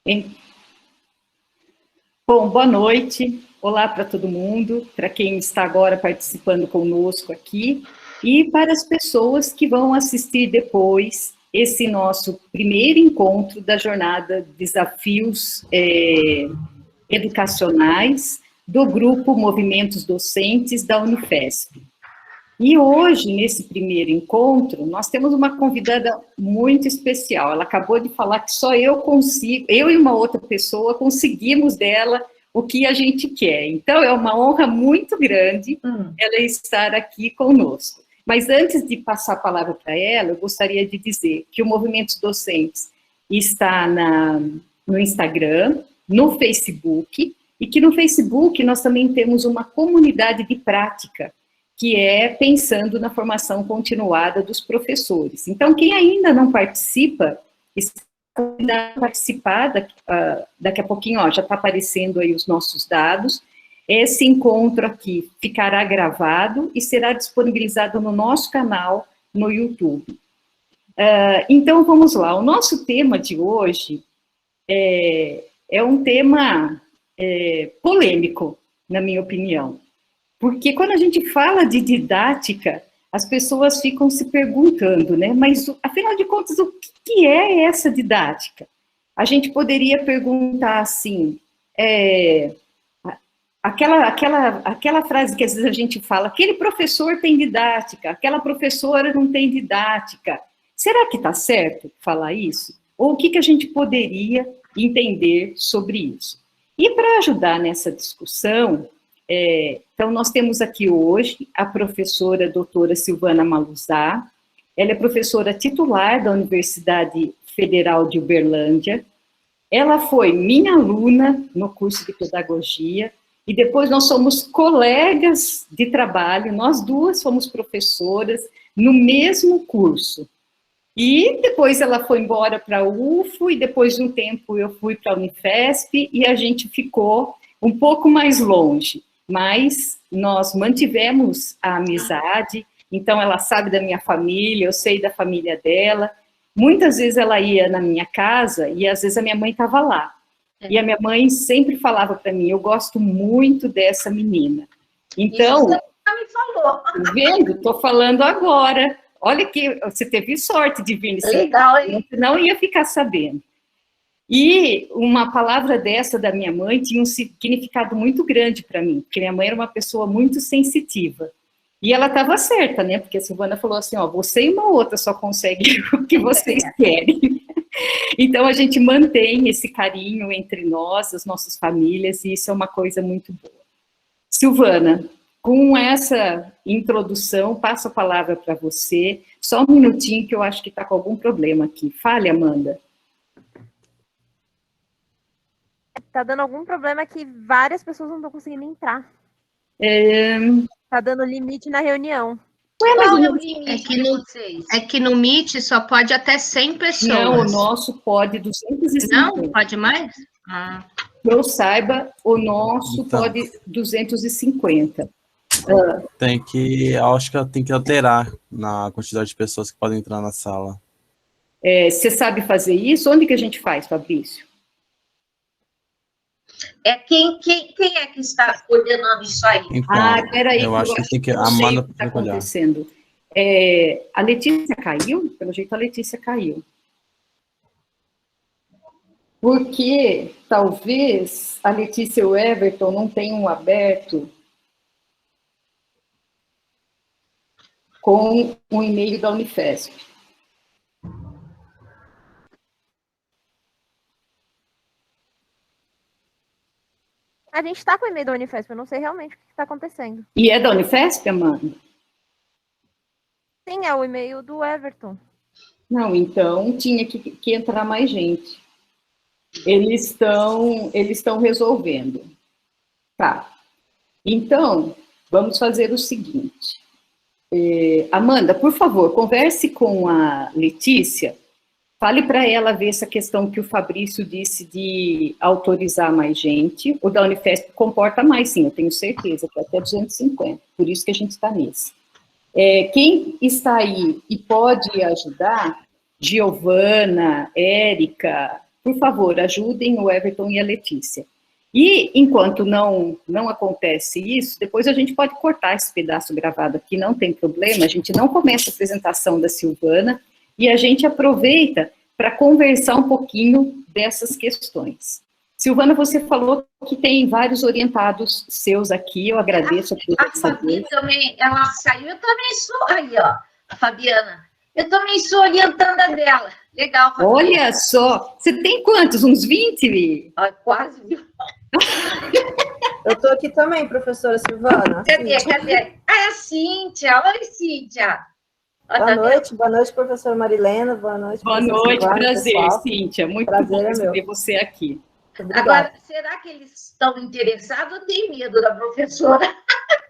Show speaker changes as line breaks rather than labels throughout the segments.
Em- Bom, boa noite. Olá para todo mundo, para quem está agora participando conosco aqui e para as pessoas que vão assistir depois esse nosso primeiro encontro da jornada Desafios Educacionais do grupo Movimentos Docentes da Unifesp. E hoje, nesse primeiro encontro, nós temos uma convidada muito especial. Ela acabou de falar que só eu consigo, eu e uma outra pessoa conseguimos dela o que a gente quer. Então, é uma honra muito grande ela estar aqui conosco. Mas antes de passar a palavra para ela, eu gostaria de dizer que o Movimentos Docentes está no Instagram, no Facebook, e que no Facebook nós também temos uma comunidade de prática, que é pensando na formação continuada dos professores. Então, quem ainda não participa, está convidado a participar, daqui a pouquinho, já está aparecendo aí os nossos dados. Esse encontro aqui ficará gravado e será disponibilizado no nosso canal no YouTube. Então, vamos lá. O nosso tema de hoje é um tema polêmico, na minha opinião. Porque quando a gente fala de didática, as pessoas ficam se perguntando, né? Mas, afinal de contas, o que é essa didática? A gente poderia perguntar assim, aquela frase que às vezes a gente fala, aquele professor tem didática, aquela professora não tem didática. Será que está certo falar isso? Ou o que a gente poderia entender sobre isso? E para ajudar nessa discussão, então, nós temos aqui hoje a professora doutora Silvana Maluzá. Ela é professora titular da Universidade Federal de Uberlândia. Ela foi minha aluna no curso de pedagogia e depois nós somos colegas de trabalho, nós duas fomos professoras no mesmo curso. E depois ela foi embora para a UFO e depois de um tempo eu fui para a Unifesp e a gente ficou um pouco mais longe. Mas nós mantivemos a amizade, então ela sabe da minha família, eu sei da família dela. Muitas vezes ela ia na minha casa e às vezes a minha mãe estava lá. E a minha mãe sempre falava para mim, eu gosto muito dessa menina. Então,
isso você me falou.
Tá vendo? Estou falando agora. Olha que você teve sorte de vir nesse
Legal, hein?
não ia ficar sabendo. E uma palavra dessa da minha mãe tinha um significado muito grande para mim, porque minha mãe era uma pessoa muito sensitiva. E ela estava certa, né? Porque a Silvana falou assim, você e uma outra só conseguem o que vocês querem. Então, a gente mantém esse carinho entre nós, as nossas famílias, e isso é uma coisa muito boa. Silvana, com essa introdução, passo a palavra para você. Só um minutinho que eu acho que está com algum problema aqui. Fale, Amanda.
Tá dando algum problema que várias pessoas não estão conseguindo entrar. Tá dando limite na reunião.
Qual é o limite de vocês?
É que no Meet só pode até 100 pessoas.
Não, o nosso pode 250.
Não? Pode mais?
Que eu saiba, o nosso pode 250.
Tem que, acho que tem que alterar na quantidade de pessoas que podem entrar na sala.
Você sabe fazer isso? Onde que a gente faz, Fabrício?
Quem é que está coordenando isso aí?
Então,
peraí,
eu acho que tem que a Amanda
está acontecendo. A Letícia caiu? Pelo jeito a Letícia caiu. Porque talvez a Letícia e o Everton não tenham aberto com um e-mail da Unifesp.
A gente tá com o e-mail da Unifesp, eu não sei realmente o que está acontecendo.
E é da Unifesp, Amanda?
Sim, é o e-mail do Everton.
Não, então tinha que entrar mais gente. Eles estão resolvendo. Tá. Então, vamos fazer o seguinte. Amanda, por favor, converse com a Letícia. Fale para ela ver essa questão que o Fabrício disse de autorizar mais gente. O da Unifesp comporta mais, sim, eu tenho certeza, que é até 250. Por isso que a gente está nesse. Quem está aí e pode ajudar, Giovana, Érica, por favor, ajudem o Everton e a Letícia. E, enquanto não acontece isso, depois a gente pode cortar esse pedaço gravado aqui, não tem problema, a gente não começa a apresentação da Silvana, e a gente aproveita para conversar um pouquinho dessas questões. Silvana, você falou que tem vários orientados seus aqui, eu agradeço.
A Fabi também, ela saiu, eu também sou, aí ó, a Fabiana, eu também sou orientanda dela. Legal, Fabiana.
Olha só, você tem quantos? Uns 20?
Quase, viu?
Eu estou aqui também, professora Silvana.
Cadê? É a Cíntia. Oi, Cíntia.
Boa noite, professora Marilena. Boa noite,
Boa noite,
Silvana,
prazer,
pessoal.
Cíntia. Muito
prazer
bom
é
receber
meu.
você aqui.
Agora, será que eles estão interessados ou têm medo da professora?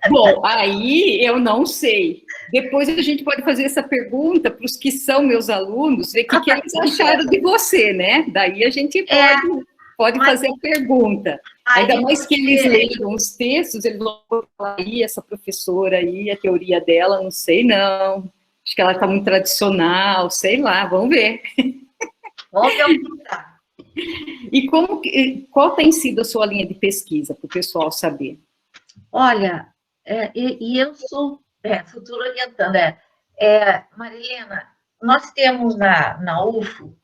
Bom, aí eu não sei. Depois a gente pode fazer essa pergunta para os que são meus alunos, ver o que eles acharam de você, né? Daí a gente pode fazer a pergunta. Ainda mais que eles leram os textos, eles vão falar, aí, essa professora aí, a teoria dela, não sei não. Acho que ela está muito tradicional, sei lá, vamos ver.
Vamos ver o que tá.
E qual tem sido a sua linha de pesquisa, para o pessoal saber?
Olha, eu sou futura orientanda. Marilena, nós temos na UFO,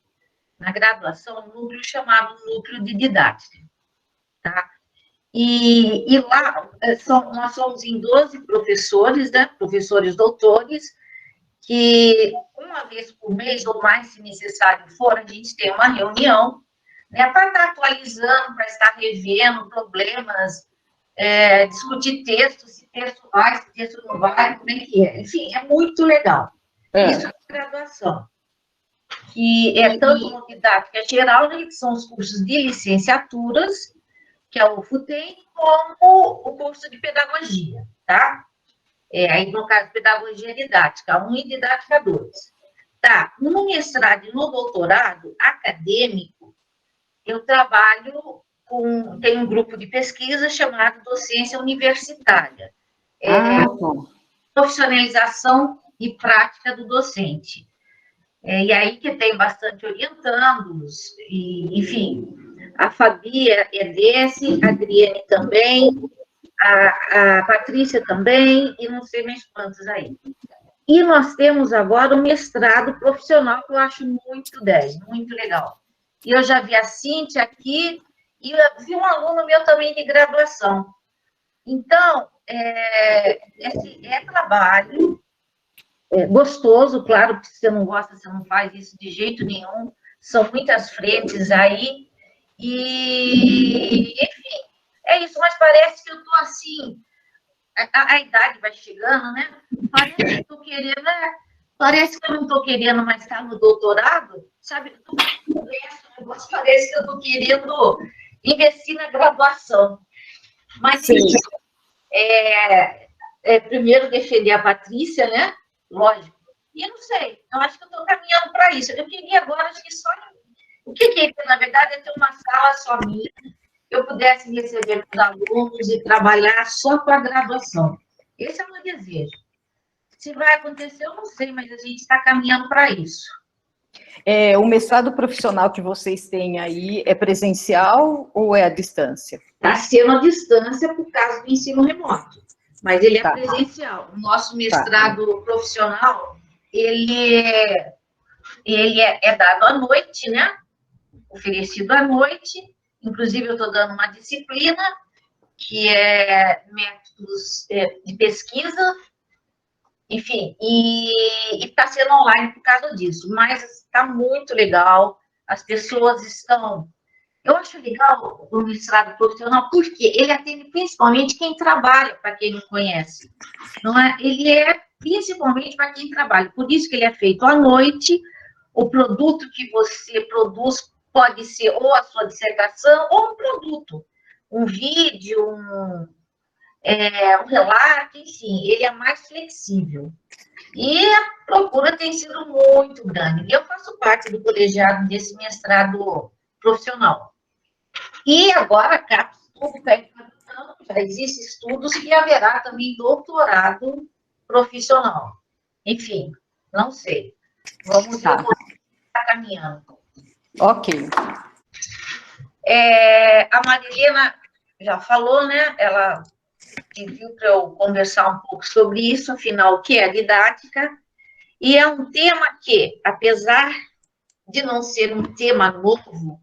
na graduação, um núcleo chamado Núcleo de Didática. Tá? E lá, nós somos em 12 professores, né? Professores doutores, que uma vez por mês, ou mais se necessário for, a gente tem uma reunião, né, para estar atualizando, para estar revendo problemas, discutir texto, se texto vai, se texto não vai, como é que é. Enfim, é muito legal. Isso é graduação. Que é tanto uma didática geral, né, que são os cursos de licenciaturas, que é o FUTEM, como o curso de pedagogia, tá? Aí, no caso, pedagogia didática 1 e didática 2. Tá, no mestrado e no doutorado acadêmico, eu trabalho tem um grupo de pesquisa chamado Docência Universitária. Profissionalização e prática do docente. E aí que tem bastante orientandos, e, enfim, a Fabi é desse, a Adriane também, a Patrícia também, e não sei mais quantos aí. E nós temos agora um mestrado profissional que eu acho muito 10, muito legal. E eu já vi a Cíntia aqui, e eu vi um aluno meu também de graduação. Então, é trabalho, gostoso, claro, que se você não gosta, você não faz isso de jeito nenhum, são muitas frentes aí, e, enfim, é isso, mas parece que eu estou assim, a idade vai chegando, né? Parece que eu estou querendo, parece que eu não estou querendo mais estar no doutorado, sabe? Parece que eu estou querendo investir na graduação. Mas, enfim, primeiro defender a Patrícia, né? Lógico. E eu não sei, eu acho que eu estou caminhando para isso. Eu queria agora, acho que só... O que eu queria, na verdade, é ter uma sala só minha, que eu pudesse receber os alunos e trabalhar só com a graduação. Esse é o meu desejo. Se vai acontecer, eu não sei, mas a gente está caminhando para isso.
O mestrado profissional que vocês têm aí é presencial ou é à distância?
Está sendo à distância por causa do ensino remoto, mas ele é presencial. O nosso mestrado profissional, ele é dado à noite, né? Oferecido à noite. Inclusive, eu estou dando uma disciplina que é métodos de pesquisa, enfim, e está sendo online por causa disso, mas está muito legal, as pessoas estão... Eu acho legal o mestrado profissional, porque ele atende principalmente quem trabalha, para quem não conhece, não é? Ele é principalmente para quem trabalha, por isso que ele é feito à noite. O produto que você produz pode ser ou a sua dissertação, ou um produto, um vídeo, um relato, enfim, ele é mais flexível. E a procura tem sido muito grande. Eu faço parte do colegiado desse mestrado profissional. E agora a CAPES está implementando, já existem estudos, e haverá também doutorado profissional. Enfim, não sei. Vamos ver como está caminhando.
Ok.
A Marilena já falou, né? Ela pediu para eu conversar um pouco sobre isso, afinal, o que é didática? E é um tema que, apesar de não ser um tema novo,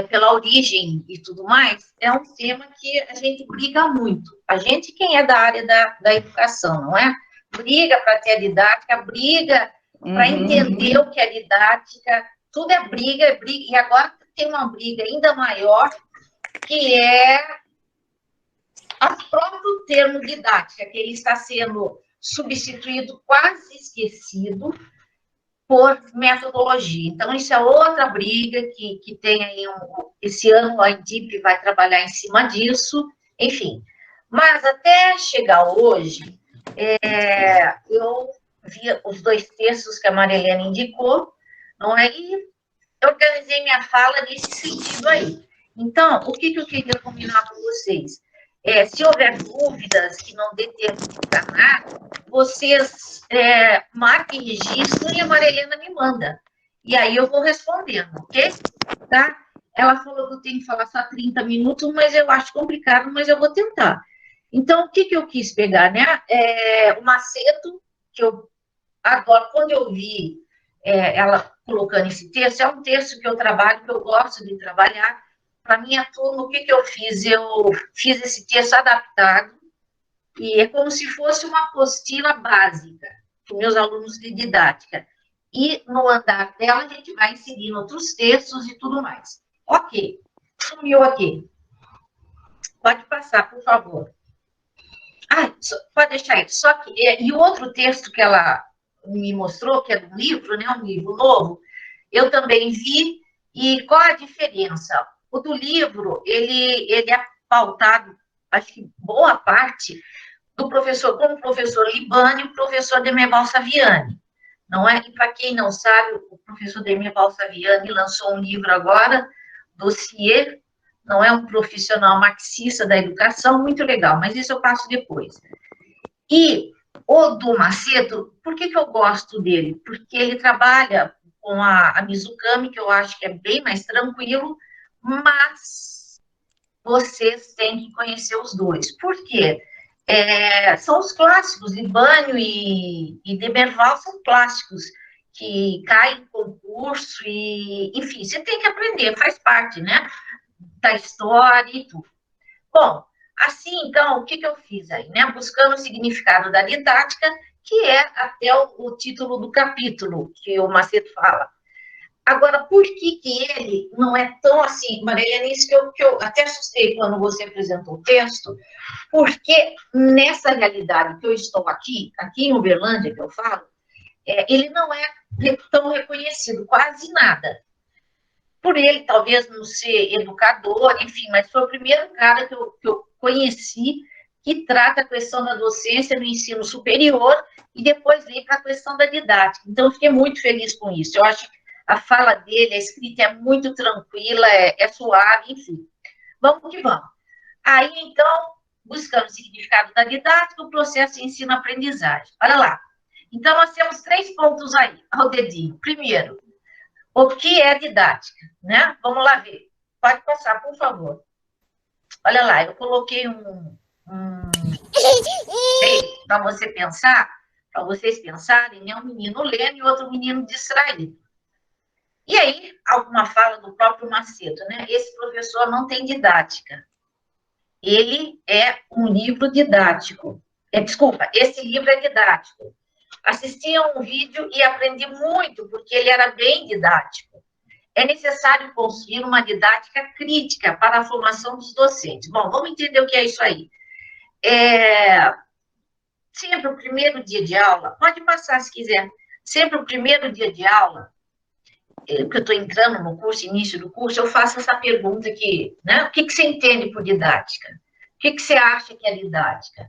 pela origem e tudo mais, é um tema que a gente briga muito. A gente, quem é da área da educação, não é? Briga para ter a didática, briga para entender o que é didática, tudo é briga, e agora tem uma briga ainda maior, que é o próprio termo didática, que ele está sendo substituído, quase esquecido, por metodologia. Então, isso é outra briga que tem aí, esse ano a INDIP vai trabalhar em cima disso, enfim. Mas até chegar hoje, eu vi os 2 textos que a Marilena indicou, não é? E eu organizei minha fala nesse sentido aí. Então, o que eu queria combinar com vocês? Se houver dúvidas que não dê tempo de enganar, vocês marquem registro e a Marilena me manda. E aí eu vou respondendo, ok? Tá? Ela falou que eu tenho que falar só 30 minutos, mas eu acho complicado, mas eu vou tentar. Então, o que eu quis pegar, né? O Macedo, que eu adoro, quando eu vi ela colocando esse texto, é um texto que eu trabalho, que eu gosto de trabalhar. Para minha turma, o que eu fiz? Eu fiz esse texto adaptado, e é como se fosse uma apostila básica para meus alunos de didática. E no andar dela, a gente vai inserindo outros textos e tudo mais. Ok, sumiu aqui. Pode passar, por favor. Pode deixar aí. Só que, e o outro texto que ela me mostrou, que é do livro, né, um livro novo, eu também vi. E qual a diferença? O do livro, ele é pautado, acho que boa parte, do professor, como o professor Libani e o professor Demerval Saviani, não é? E para quem não sabe, o professor Demerval Saviani lançou um livro agora, Dossiê, não é, um profissional marxista da educação, muito legal, mas isso eu passo depois. E o do Macedo, por que eu gosto dele? Porque ele trabalha com a Mizukami, que eu acho que é bem mais tranquilo, mas vocês têm que conhecer os dois. Por quê? São os clássicos, Libânio e Demerval são clássicos, que caem em concurso, e, enfim, você tem que aprender, faz parte, né, da história e tudo. Bom, assim, então, o que eu fiz aí, né, buscando o significado da didática, que é até o título do capítulo, que o Macedo fala. Agora, por que ele não é tão assim, Marilena, isso que eu até assustei quando você apresentou o texto, porque nessa realidade que eu estou aqui em Uberlândia, que eu falo, ele não é tão reconhecido, quase nada. Por ele, talvez, não ser educador, enfim, mas foi o primeiro cara que eu conheci que trata a questão da docência no ensino superior e depois vem para a questão da didática. Então, eu fiquei muito feliz com isso. Eu acho que a fala dele, a escrita é muito tranquila, é suave, enfim. Vamos que vamos. Aí, então, buscando o significado da didática, o processo de ensino-aprendizagem. Olha lá. Então, nós temos 3 pontos aí, ao dedinho. Primeiro, o que é didática, né? Vamos lá ver. Pode passar, por favor. Olha lá, eu coloquei para você pensar, para vocês pensarem, né? Um menino lendo e outro menino distraído. E aí, alguma fala do próprio Macedo, né? Esse professor não tem didática. Ele é um livro didático. Desculpa, esse livro é didático. Assisti a um vídeo e aprendi muito, porque ele era bem didático. É necessário construir uma didática crítica para a formação dos docentes. Bom, vamos entender o que é isso aí. Sempre o primeiro dia de aula, pode passar se quiser, sempre o primeiro dia de aula, porque eu estou entrando no curso, início do curso, eu faço essa pergunta aqui, né? O que você entende por didática? O que você acha que é didática?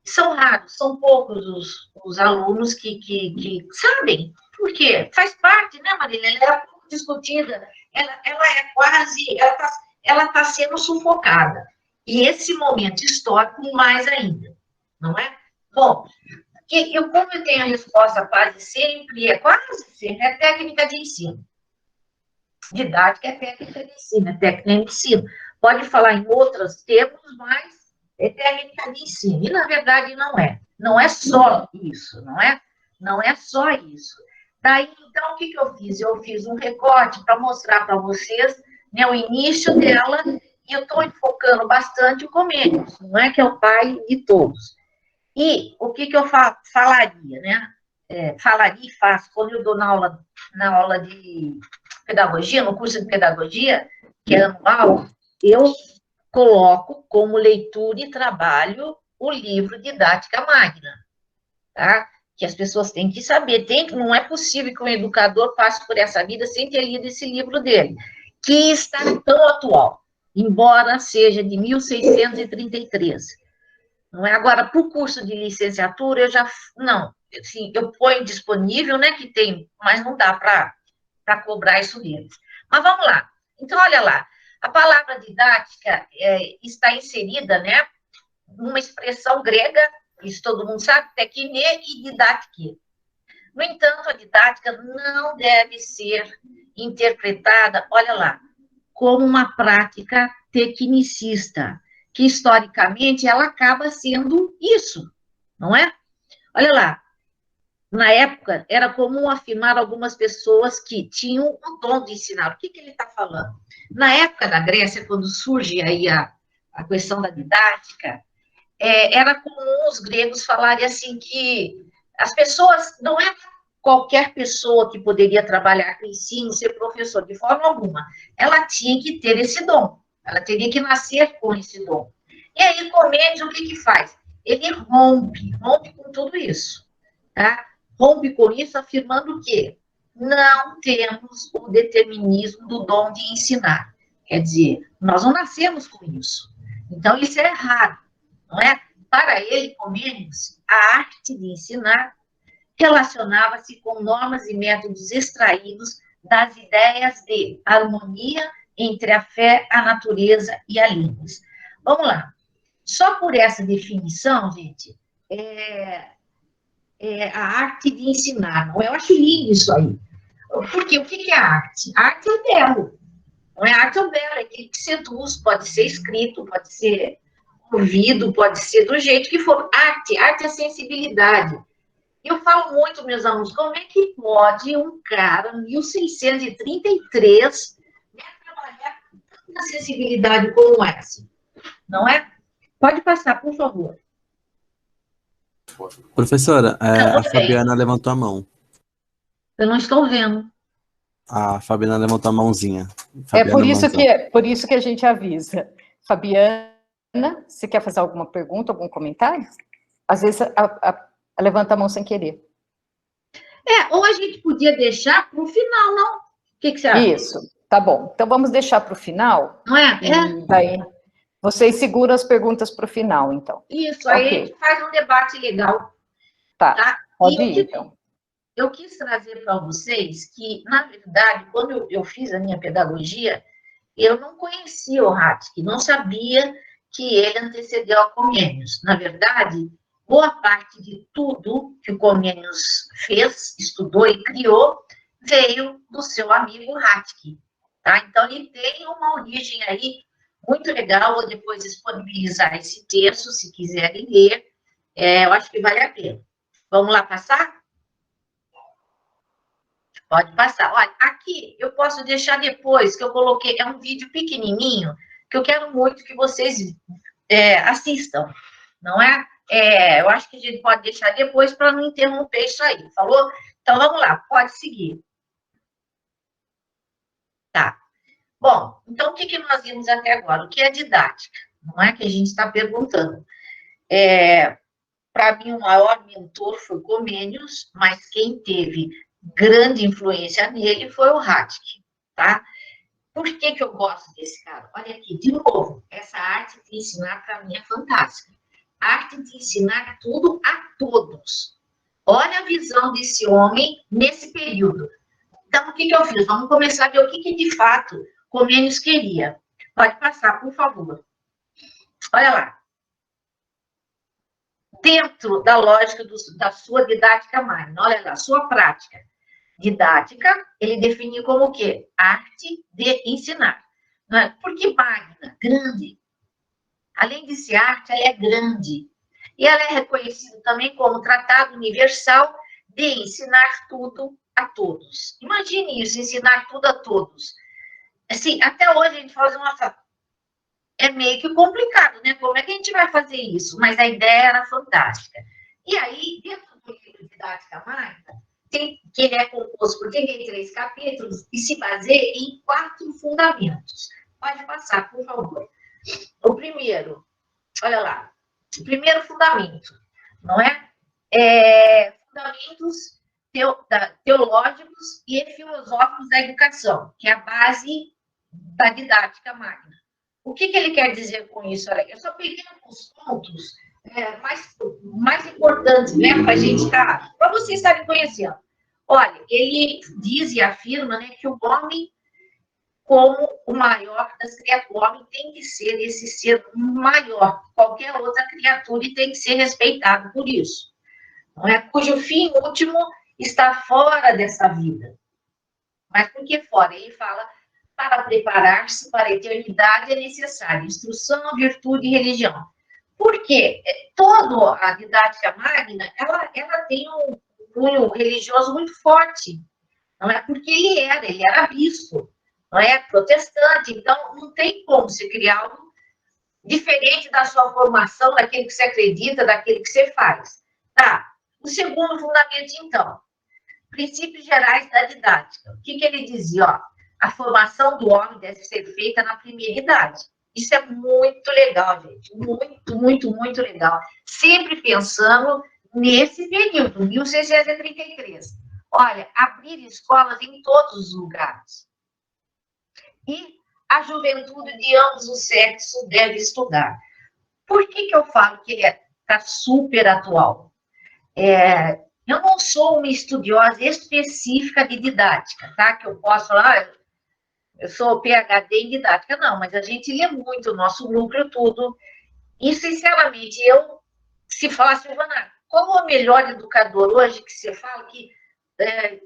São raros, são poucos os alunos que sabem, por quê? Faz parte, né, Marília? Ela é pouco discutida, ela é quase, ela está sendo sufocada. E esse momento histórico, mais ainda, não é? Bom, como eu tenho a resposta quase sempre, é técnica de ensino. Didática é técnica de ensino, é técnica de ensino. Pode falar em outros termos, mas é técnica de ensino. E, na verdade, não é. Não é só isso, não é? Não é só isso. Daí, então, o que eu fiz? Eu fiz um recorte para mostrar para vocês, né, o início dela, e eu estou enfocando bastante o Comênios, não é, que é o pai de todos. E o que eu falaria, né? Falaria e faço quando eu dou na aula de pedagogia, no curso de pedagogia, que é anual, eu coloco como leitura e trabalho o livro Didática Magna, tá? Que as pessoas têm que saber. Não é possível que um educador passe por essa vida sem ter lido esse livro dele, que está tão atual, embora seja de 1633. Não é? Agora, para o curso de licenciatura, não, assim, eu ponho disponível, né, que tem, mas não dá para cobrar isso deles. Mas vamos lá. Então, olha lá, a palavra didática está inserida, né, numa expressão grega, isso todo mundo sabe, tekne e didatike. No entanto, a didática não deve ser interpretada, olha lá, como uma prática tecnicista, que historicamente ela acaba sendo isso, não é? Olha lá, na época era comum afirmar algumas pessoas que tinham o dom de ensinar. O que ele está falando? Na época da Grécia, quando surge aí a questão da didática, era comum os gregos falarem assim que as pessoas, não é qualquer pessoa que poderia trabalhar com ensino, ser professor, de forma alguma. Ela tinha que ter esse dom, ela teria que nascer com esse dom. E aí, Comênios, o que faz? Ele rompe com tudo isso, tá? Rompe com isso, afirmando o quê? Não temos o determinismo do dom de ensinar. Quer dizer, nós não nascemos com isso. Então, isso é errado, não é? Para ele, Comênios, a arte de ensinar relacionava-se com normas e métodos extraídos das ideias de harmonia entre a fé, a natureza e a língua. Vamos lá. Só por essa definição, gente, a arte de ensinar, não é? Eu acho lindo isso aí. Porque o que é arte? A arte é o belo. Não é? A arte é o belo, é aquilo que seduz, pode ser escrito, pode ser ouvido, pode ser do jeito que for. Arte é sensibilidade. Eu falo muito, meus alunos, como é que pode um cara, 1633, né, trabalhar com tanta sensibilidade como essa? Não é? Pode passar, por favor.
Professora, a Fabiana levantou a mão.
Eu não estou vendo.
A Fabiana levantou a mãozinha.
Por isso que a gente avisa. Fabiana, você quer fazer alguma pergunta, algum comentário? Às vezes levanta a mão sem querer.
Ou a gente podia deixar para o final, não? O que você acha?
Isso, tá bom. Então vamos deixar para o final.
Não é?
E daí vocês seguram as perguntas para o final, então.
Isso, aí a gente faz um debate legal.
Tá? Pode ir, então.
Eu quis trazer para vocês que, na verdade, quando eu fiz a minha pedagogia, eu não conhecia o Hatke, não sabia que ele antecedeu a Comênios. Na verdade, boa parte de tudo que o Comênios fez, estudou e criou, veio do seu amigo Hatke, tá? Então, ele tem uma origem aí muito legal. Vou depois disponibilizar esse texto, se quiserem ler. Eu acho que vale a pena. Vamos lá passar? Pode passar. Olha, aqui eu posso deixar depois, que eu coloquei, é um vídeo pequenininho, que eu quero muito que vocês assistam, não é? Eu acho que a gente pode deixar depois para não interromper isso aí, falou? Então, vamos lá, pode seguir. Tá. Bom, então, o que nós vimos até agora? O que é didática? Não é que a gente está perguntando. Para mim, o maior mentor foi Comênios, mas quem teve grande influência nele foi o Hatke, tá? Por que eu gosto desse cara? Olha aqui, de novo, essa arte de ensinar, para mim, é fantástica. A arte de ensinar tudo a todos. Olha a visão desse homem nesse período. Então, o que eu fiz? Vamos começar a ver o que de fato Comênios queria. Pode passar, por favor. Olha lá. Dentro da lógica da sua didática magna, olha lá, sua prática. didática, ele define como o quê? Arte de ensinar. Não é? Por que magna? Grande. Além de ser arte, ela é grande. E ela é reconhecida também como tratado universal de ensinar tudo a todos. Imagine isso, ensinar tudo a todos. Assim, até hoje a gente fala, nossa, é meio que complicado, né? Como é que a gente vai fazer isso? Mas a ideia era fantástica. E aí, dentro do livro Didática Magna, que ele é composto por 33 capítulos e se baseia em 4 fundamentos. Pode passar, por favor. O primeiro, olha lá, o primeiro fundamento, não é? Fundamentos teológicos e filosóficos da educação, que é a base da didática magna. O que ele quer dizer com isso? Olha, eu só peguei alguns pontos mais importantes, né, para vocês estarem conhecendo. Olha, ele diz e afirma, né, que o homem, como o maior das criaturas, o homem tem que ser esse ser maior que qualquer outra criatura e tem que ser respeitado por isso. Não é? Cujo fim último está fora dessa vida. Mas por que fora? Ele fala, para preparar-se para a eternidade é necessário instrução, virtude e religião. Por quê? Toda a didática magna, ela tem um cunho religioso muito forte. Não é? Porque ele era bispo, não é? Protestante, então não tem como se criar algo diferente da sua formação, daquilo que você acredita, daquilo que você faz. Tá. O segundo fundamento, então, princípios gerais da didática. O que ele dizia? Ó, a formação do homem deve ser feita na primeira idade. Isso é muito legal, gente. Muito, muito, muito legal. Sempre pensando nesse período, 1633. Olha, abrir escolas em todos os lugares. E a juventude de ambos os sexos deve estudar. Por que eu falo que ele está super atual? Eu não sou uma estudiosa específica de didática, tá? Que eu posso falar, eu sou PhD em didática, não, mas a gente lê muito o nosso núcleo, tudo. E, sinceramente, se falasse, Silvana, qual é o melhor educador hoje que você fala que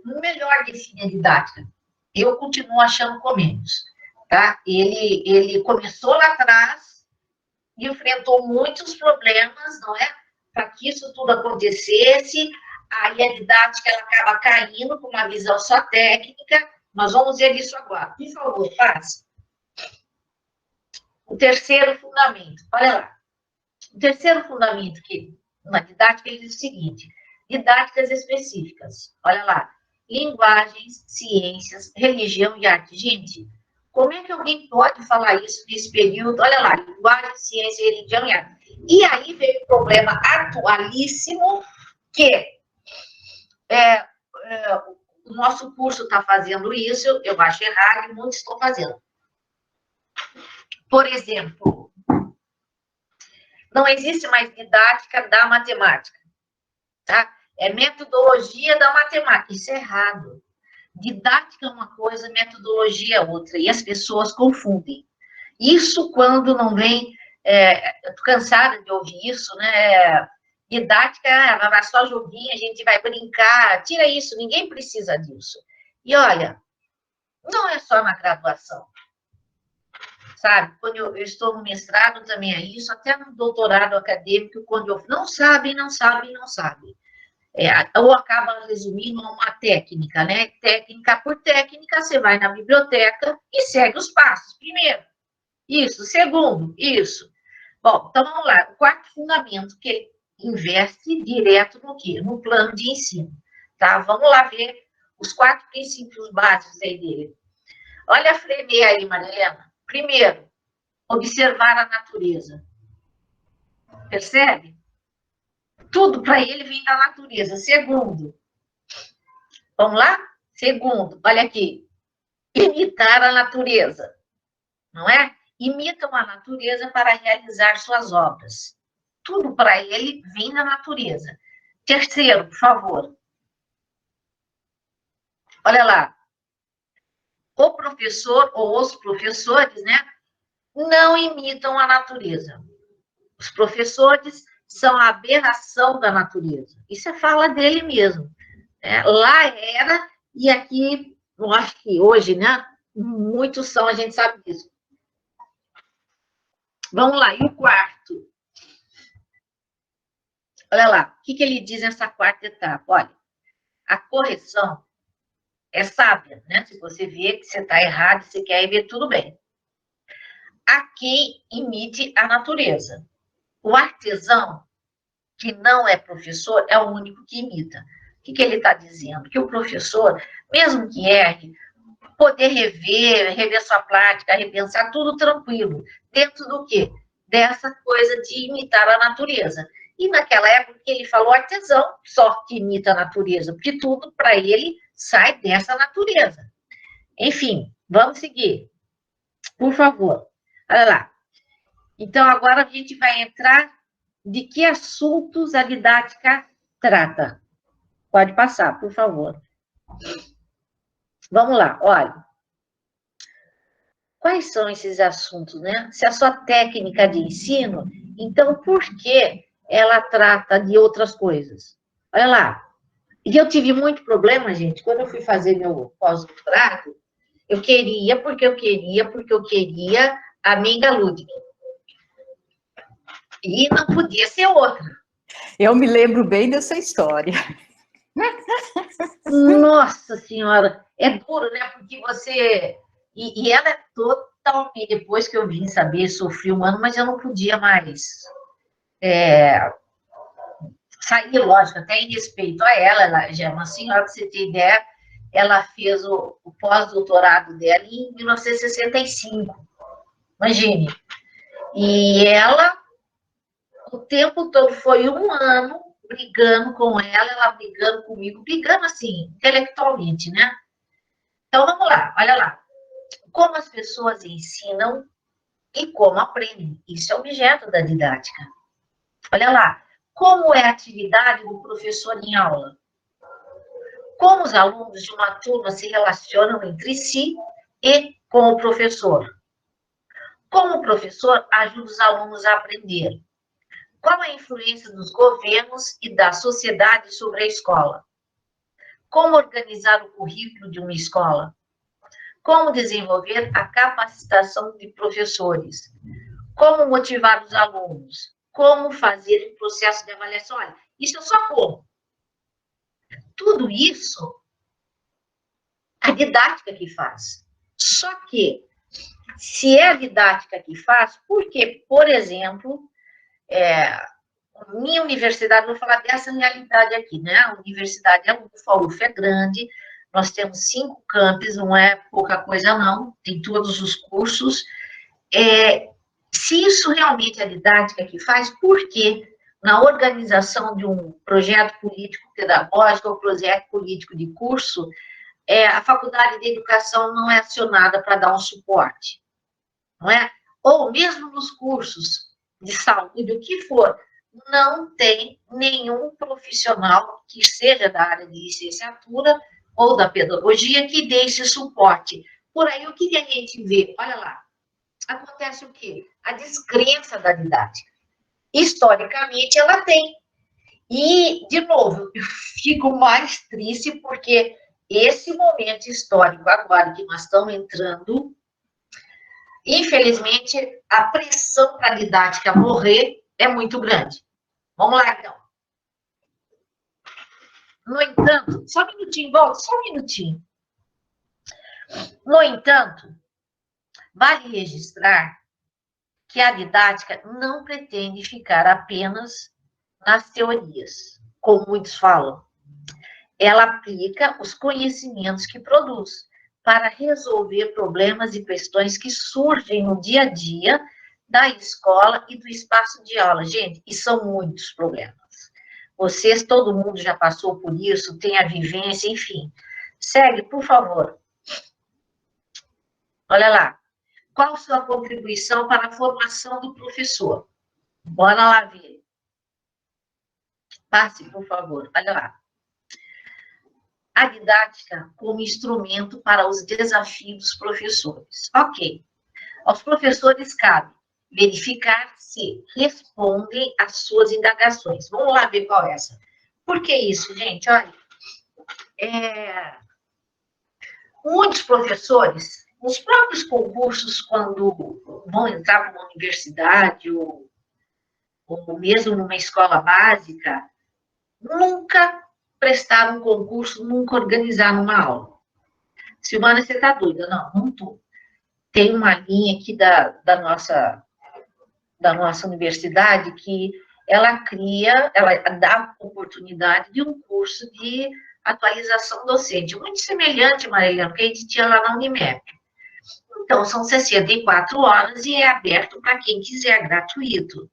o melhor define a didática? Eu continuo achando Comênios, tá? Ele começou lá atrás e enfrentou muitos problemas, não é? Para que isso tudo acontecesse, aí a didática ela acaba caindo com uma visão só técnica. Nós vamos ver isso agora. Por favor, passe. O terceiro fundamento, olha lá. O terceiro fundamento que na didática ele diz o seguinte: didáticas específicas. Olha lá. Linguagens, ciências, religião e arte. Gente, como é que alguém pode falar isso nesse período? Olha lá, linguagem, ciência, religião e arte. E aí veio o problema atualíssimo que o nosso curso está fazendo isso, eu acho errado, e muitos estão fazendo. Por exemplo, não existe mais didática da matemática, tá? É metodologia da matemática, isso é errado. Didática é uma coisa, metodologia é outra, e as pessoas confundem. Isso quando não vem, eu estou cansada de ouvir isso, né? Didática, vai só joguinho, a gente vai brincar, tira isso, ninguém precisa disso. E olha, não é só na graduação, sabe? Quando eu estou no mestrado também é isso, até no doutorado acadêmico, quando eu não sabe. Ou acaba resumindo uma técnica, né? Técnica por técnica, você vai na biblioteca e segue os passos. Primeiro, isso. Segundo, isso. Bom, então vamos lá. O quarto fundamento, que ele investe direto no quê? No plano de ensino. Tá? Vamos lá ver os 4 princípios básicos aí dele. Olha a Frenet aí, Marilena. Primeiro, observar a natureza. Percebe? Tudo para ele vem da natureza. Segundo, vamos lá? Segundo, olha aqui. Imitar a natureza. Não é? Imitam a natureza para realizar suas obras. Tudo para ele vem da natureza. Terceiro, por favor. Olha lá. O professor ou os professores, né, não imitam a natureza. Os professores são a aberração da natureza. Isso é fala dele mesmo. Lá era E aqui, eu acho que hoje, né? Muitos são, a gente sabe disso. Vamos lá, e o quarto? Olha lá, o que ele diz nessa quarta etapa? Olha, a correção é sábia, né? Se você vê que você está errado, você quer ver, tudo bem. Há quem imite a natureza. O artesão, que não é professor, é o único que imita. O que ele está dizendo? Que o professor, mesmo que erre, poder rever sua prática, repensar tudo tranquilo. Dentro do quê? Dessa coisa de imitar a natureza. E naquela época que ele falou artesão, só que imita a natureza, porque tudo para ele sai dessa natureza. Enfim, vamos seguir. Por favor. Olha lá. Então, agora a gente vai entrar de que assuntos a didática trata. Pode passar, por favor. Vamos lá, olha. Quais são esses assuntos, né? Se a sua técnica de ensino, então por que ela trata de outras coisas? Olha lá. E eu tive muito problema, gente, quando eu fui fazer meu pós-doutorado, eu queria a Minga Ludwig. E não podia ser outra.
Eu me lembro bem dessa história.
Nossa Senhora, é duro, né? Porque você... E ela é totalmente... Depois que eu vim saber, sofri um ano, mas eu não podia mais sair, lógico, até em respeito a ela já é uma senhora, pra você ter ideia, ela fez o pós-doutorado dela em 1965. Imagine. E ela, o tempo todo, foi um ano brigando com ela brigando comigo, brigando assim, intelectualmente, né? Então, vamos lá, olha lá. Como as pessoas ensinam e como aprendem. Isso é objeto da didática. Olha lá. Como é a atividade do professor em aula? Como os alunos de uma turma se relacionam entre si e com o professor? Como o professor ajuda os alunos a aprender? Qual a influência dos governos e da sociedade sobre a escola? Como organizar o currículo de uma escola? Como desenvolver a capacitação de professores? Como motivar os alunos? Como fazer o processo de avaliação? Olha, isso é só como. Tudo isso, a didática que faz. Só que, se é a didática que faz, porque, por exemplo, minha universidade, vou falar dessa realidade aqui, né? A universidade é a UF é grande, nós temos 5 campos, não é pouca coisa não, tem todos os cursos. Se isso realmente é a didática que faz, por que na organização de um projeto político-pedagógico ou projeto político de curso, a Faculdade de Educação não é acionada para dar um suporte, não é? Ou mesmo nos cursos de saúde, o que for, não tem nenhum profissional que seja da área de licenciatura ou da pedagogia que dê esse suporte. Por aí, o que a gente vê? Olha lá, acontece o quê? A descrença da didática. Historicamente, ela tem. E, de novo, eu fico mais triste porque esse momento histórico agora que nós estamos entrando, infelizmente, a pressão para a didática morrer é muito grande. Vamos lá, então. No entanto, só um minutinho, volta, só um minutinho. No entanto, vale registrar que a didática não pretende ficar apenas nas teorias, como muitos falam. Ela aplica os conhecimentos que produz para resolver problemas e questões que surgem no dia a dia da escola e do espaço de aula. Gente, e são muitos problemas. Vocês, todo mundo já passou por isso, tem a vivência, enfim. Segue, por favor. Olha lá. Qual sua contribuição para a formação do professor? Bora lá ver. Passe, por favor. Olha lá. A didática como instrumento para os desafios dos professores. Ok. Aos professores cabe verificar se respondem às suas indagações. Vamos lá ver qual é essa. Por que isso, gente? Olha, muitos professores, nos próprios concursos, quando vão entrar para uma universidade ou mesmo numa escola básica, nunca prestaram um concurso, nunca organizaram uma aula. Silvana, você está doida? Não, não estou. Tem uma linha aqui da nossa universidade que ela dá oportunidade de um curso de atualização docente, muito semelhante, Marília, que a gente tinha lá na Unimep. Então, são 64 horas e é aberto para quem quiser, gratuito.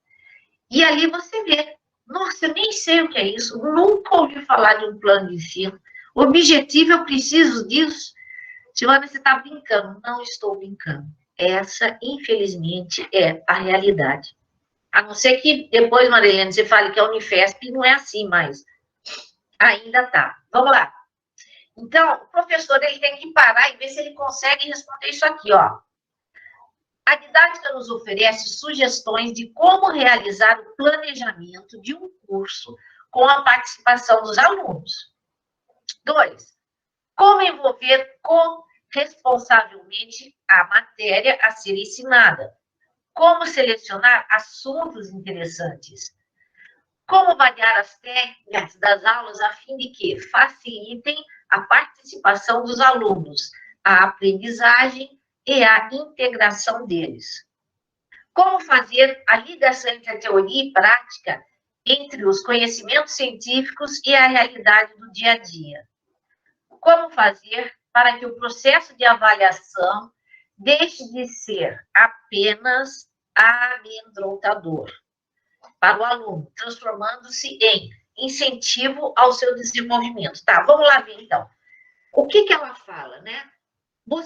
E ali você vê, nossa, eu nem sei o que é isso, nunca ouvi falar de um plano de ensino. O objetivo, eu preciso disso. Silvana, você está brincando? Não estou brincando. Essa, infelizmente, é a realidade. A não ser que depois, Marilene, você fale que a Unifesp não é assim, mas ainda está. Vamos lá. Então, o professor ele tem que parar e ver se ele consegue responder isso aqui, ó. A didática nos oferece sugestões de como realizar o planejamento de um curso com a participação dos alunos. 2. Como envolver corresponsavelmente a matéria a ser ensinada. Como selecionar assuntos interessantes. Como variar as técnicas das aulas a fim de que facilitem a participação dos alunos, a aprendizagem e a integração deles. Como fazer a ligação entre a teoria e prática, entre os conhecimentos científicos e a realidade do dia a dia. Como fazer para que o processo de avaliação deixe de ser apenas amedrontador para o aluno, transformando-se em incentivo ao seu desenvolvimento. Tá, vamos lá ver, então. O que ela fala, né?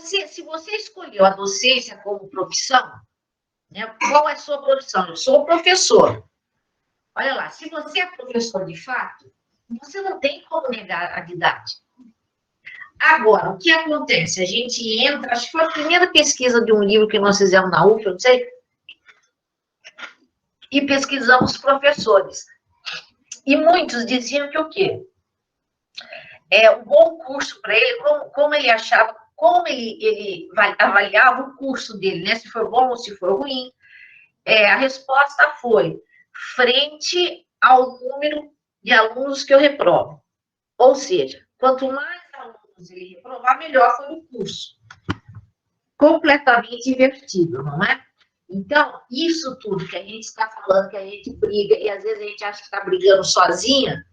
Se você escolheu a docência como profissão, né, qual é a sua profissão? Eu sou professor. Olha lá, se você é professor de fato, você não tem como negar a didática. Agora, o que acontece? A gente entra, acho que foi a primeira pesquisa de um livro que nós fizemos na UF, eu não sei, e pesquisamos professores. E muitos diziam que o quê? Um bom curso para ele, como ele achava, como ele avaliava o curso dele, né? Se for bom ou se for ruim. A resposta foi frente ao número de alunos que eu reprovo. Ou seja, quanto mais alunos ele reprovar, melhor foi o curso. Completamente invertido, não é? Então, isso tudo que a gente está falando, que a gente briga, e às vezes a gente acha que está brigando sozinha,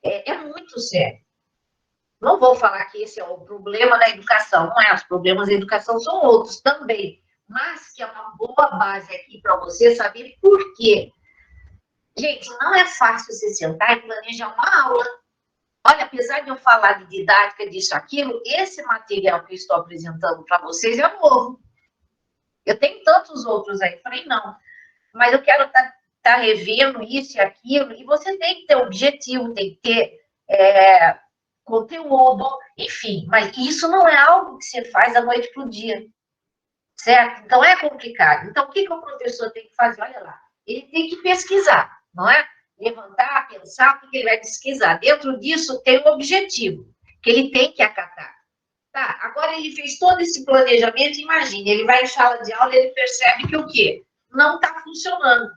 é muito sério. Não vou falar que esse é o problema da educação, não é? Os problemas da educação são outros também, mas que é uma boa base aqui para você saber por quê. Gente, não é fácil você sentar e planejar uma aula. Olha, apesar de eu falar de didática, disso, aquilo, esse material que eu estou apresentando para vocês é novo. Eu tenho tantos outros aí, falei, não, mas eu quero tá revendo isso e aquilo, e você tem que ter objetivo, tem que ter conteúdo, enfim, mas isso não é algo que você faz da noite para o dia, certo? Então, é complicado. Então, o que o professor tem que fazer? Olha lá, ele tem que pesquisar, não é? Levantar, pensar, o que ele vai pesquisar. Dentro disso, tem um objetivo, que ele tem que acatar. Tá, agora ele fez todo esse planejamento, imagine, ele vai em sala de aula e ele percebe que o quê? Não está funcionando.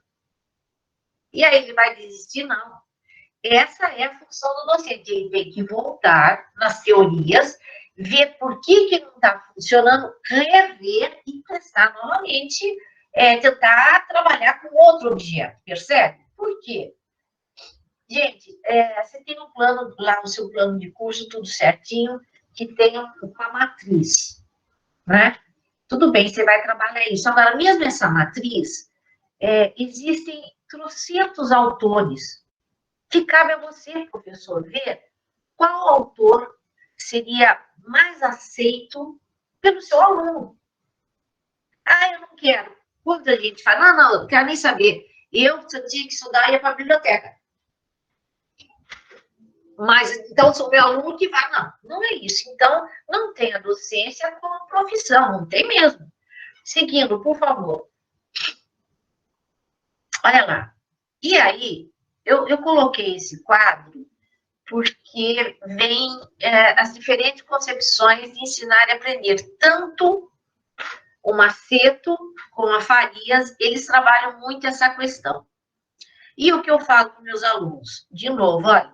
E aí ele vai desistir? Não. Essa é a função do docente, ele tem que voltar nas teorias, ver por que não está funcionando, rever e testar novamente, tentar trabalhar com outro objeto, percebe? Por quê? Gente, você tem um plano, lá no seu plano de curso, tudo certinho, que tenha uma matriz, né? Tudo bem, você vai trabalhar isso. Agora, mesmo essa matriz, existem trocentos autores que cabe a você, professor, ver qual autor seria mais aceito pelo seu aluno. Ah, eu não quero. Quando a gente fala, não, eu não quero nem saber. Se eu tinha que estudar, ia para a biblioteca. Mas, então, sou meu aluno que vai. Não, não é isso. Então, não tem a docência como profissão, não tem mesmo. Seguindo, por favor. Olha lá. E aí, eu coloquei esse quadro porque vem as diferentes concepções de ensinar e aprender. Tanto o Maceto como a Farias, eles trabalham muito essa questão. E o que eu falo para meus alunos? De novo, olha,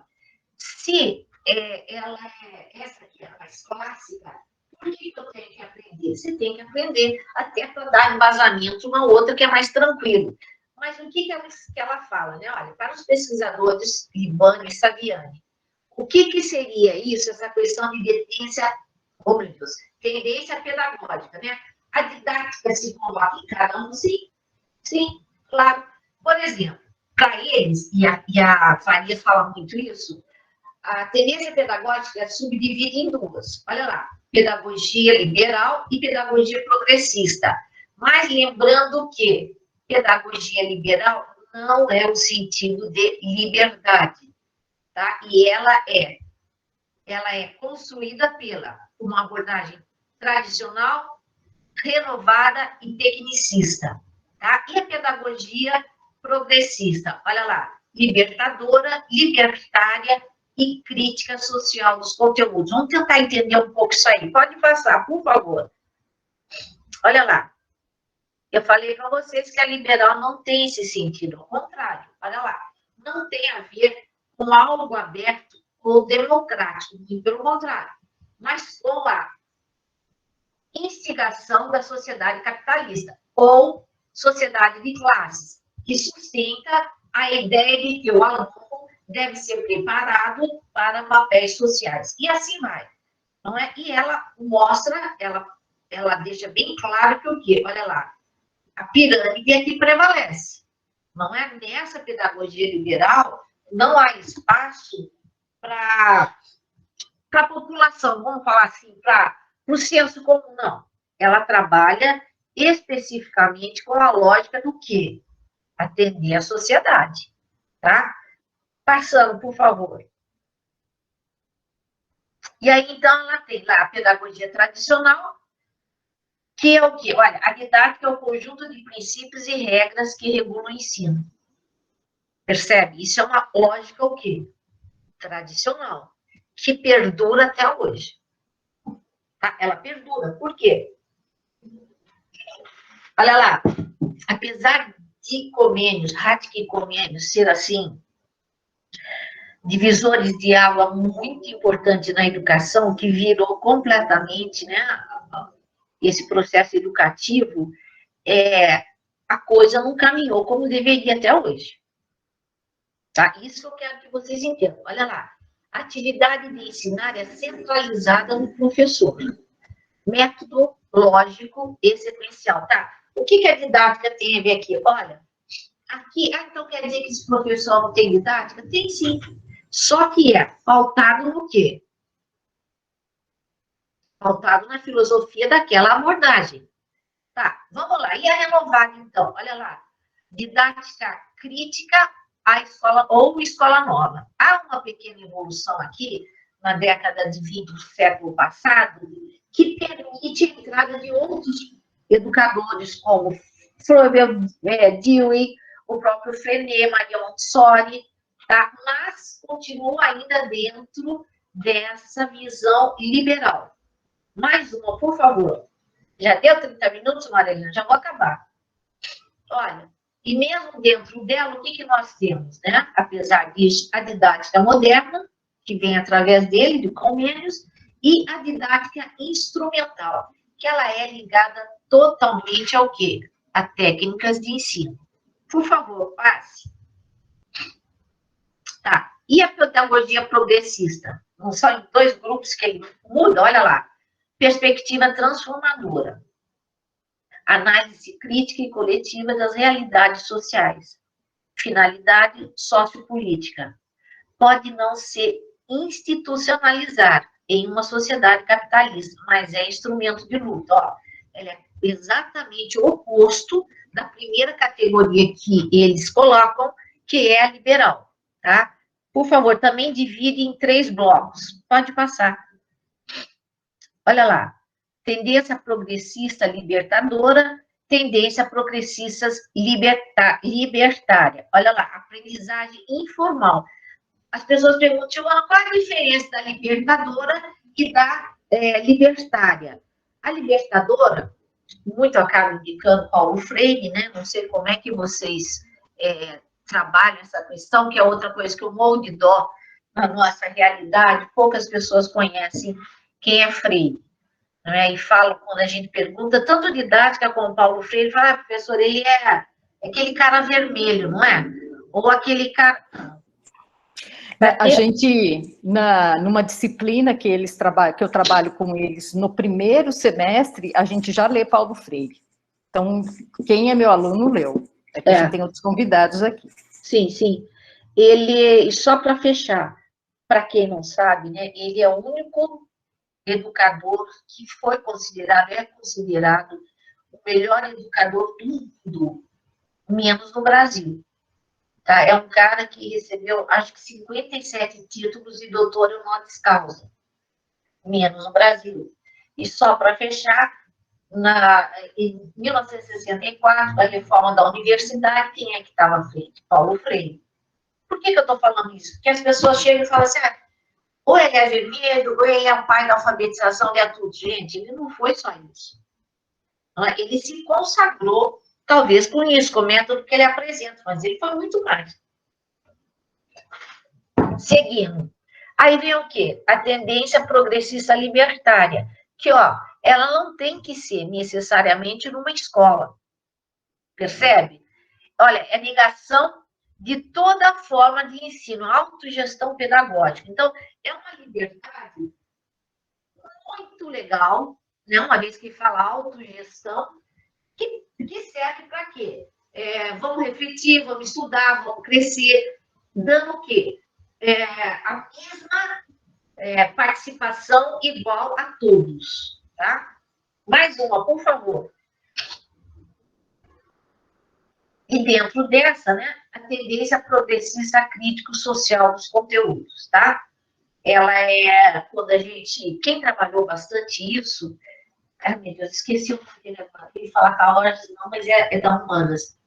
se essa aqui é a mais clássica, por que eu tenho que aprender? Você tem que aprender até para dar embasamento uma outra que é mais tranquilo. Mas o que ela fala, né? Olha, para os pesquisadores Libani e Saviani, o que seria isso, essa questão de tendência pedagógica, né? A didática se coloca em cada um, sim, claro. Por exemplo, para eles, e a Farias fala muito isso, a tendência pedagógica é subdividida em duas. Olha lá, pedagogia liberal e pedagogia progressista. Mas lembrando que pedagogia liberal não é o sentido de liberdade, tá? E ela é construída pela uma abordagem tradicional, renovada e tecnicista, tá? E a pedagogia progressista, olha lá, libertadora, libertária e crítica social dos conteúdos. Vamos tentar entender um pouco isso aí. Pode passar, por favor. Olha lá. Eu falei para vocês que a liberal não tem esse sentido. Ao contrário, olha lá. Não tem a ver com algo aberto ou democrático. Pelo contrário. Mas com a instigação da sociedade capitalista ou sociedade de classes, que sustenta a ideia de que o aluno deve ser preparado para papéis sociais. E assim vai. Não é? E ela mostra, ela deixa bem claro que o quê? Olha lá, a pirâmide é que prevalece. Não é? Nessa pedagogia liberal, não há espaço para a população, vamos falar assim, para o senso comum, não. Ela trabalha especificamente com a lógica do quê? Atender a sociedade, tá? Passando, por favor. E aí, então, ela tem lá a pedagogia tradicional, que é o quê? Olha, a didática é o conjunto de princípios e regras que regulam o ensino. Percebe? Isso é uma lógica o quê? Tradicional, que perdura até hoje. Tá? Ela perdura. Por quê? Olha lá, apesar de Comênios, Hartke e Comênios ser assim, divisores de água muito importante na educação, que virou completamente, né, esse processo educativo, a coisa não caminhou como deveria até hoje. Tá? Isso eu quero que vocês entendam. Olha lá, a atividade de ensinar é centralizada no professor. Método lógico e sequencial, tá? O que a didática tem a ver aqui? Olha, aqui, então quer dizer que esse professor não tem didática? Tem sim. Só que é pautado no quê? Pautado na filosofia daquela abordagem. Tá, vamos lá. E a renovada, então? Olha lá. Didática crítica à escola ou escola nova. Há uma pequena evolução aqui, na década de 20 do século passado, que permite a entrada de outros educadores, como Florian Dewey, o próprio Frenet, Maria Montessori, tá? Mas continua ainda dentro dessa visão liberal. Mais uma, por favor. Já deu 30 minutos, Marilena? Já vou acabar. Olha, e mesmo dentro dela, o que nós temos, né? Apesar disso, a didática moderna, que vem através dele, do Comênios, e a didática instrumental, que ela é ligada totalmente ao quê? A técnicas de ensino. Por favor, passe. Tá. E a pedagogia progressista? Não são em dois grupos que ele muda, olha lá. Perspectiva transformadora. Análise crítica e coletiva das realidades sociais. Finalidade sociopolítica. Pode não se institucionalizar em uma sociedade capitalista, mas é instrumento de luta. Ó, ela é exatamente o oposto da primeira categoria que eles colocam, que é a liberal, tá? Por favor, também divide em 3 blocos. Pode passar. Olha lá. Tendência progressista libertadora, tendência progressista libertária. Olha lá, aprendizagem informal. as pessoas perguntam, Joana, qual é a diferença da libertadora e da libertária? A libertadora, muito acaba indicando Paulo Freire, né? Não sei como é que vocês trabalham essa questão, que é outra coisa que eu morro de dó na nossa realidade, poucas pessoas conhecem quem é Freire. Né? E falam, quando a gente pergunta, tanto didática como Paulo Freire, fala, professor, ele é aquele cara vermelho, não é? Ou aquele cara...
A gente, numa disciplina que eu trabalho com eles, no primeiro semestre, a gente já lê Paulo Freire. Então, quem é meu aluno leu. É que a gente tem outros convidados aqui.
Sim, sim. Ele, só para fechar, para quem não sabe, né, ele é o único educador que é considerado o melhor educador do mundo, menos no Brasil. Tá? É um cara que recebeu, acho que 57 títulos e doutor honoris causa, menos no Brasil. E só para fechar, em 1964, a reforma da universidade, quem é que estava à frente? Paulo Freire. Por que eu estou falando isso? Porque as pessoas chegam e falam assim, ou ele é vermelho, ou ele é o pai da alfabetização, ele é tudo. Gente, ele não foi só isso. Ele se consagrou, talvez com isso, com o método que ele apresenta, mas ele foi muito mais. Seguindo. Aí vem o quê? A tendência progressista libertária, que, ela não tem que ser necessariamente numa escola. Percebe? Olha, é negação de toda forma de ensino, autogestão pedagógica. Então, é uma liberdade muito legal, né? Uma vez que fala autogestão, que serve para quê? Vamos refletir, vamos estudar, vamos crescer, dando o quê? A mesma participação igual a todos, tá? Mais uma, por favor. E dentro dessa, né, a tendência progressista crítico-social dos conteúdos, tá? Ela é, quando a gente, quem trabalhou bastante isso, meu Deus, esqueci o que ele fala com a hora, não, mas é da Humanas.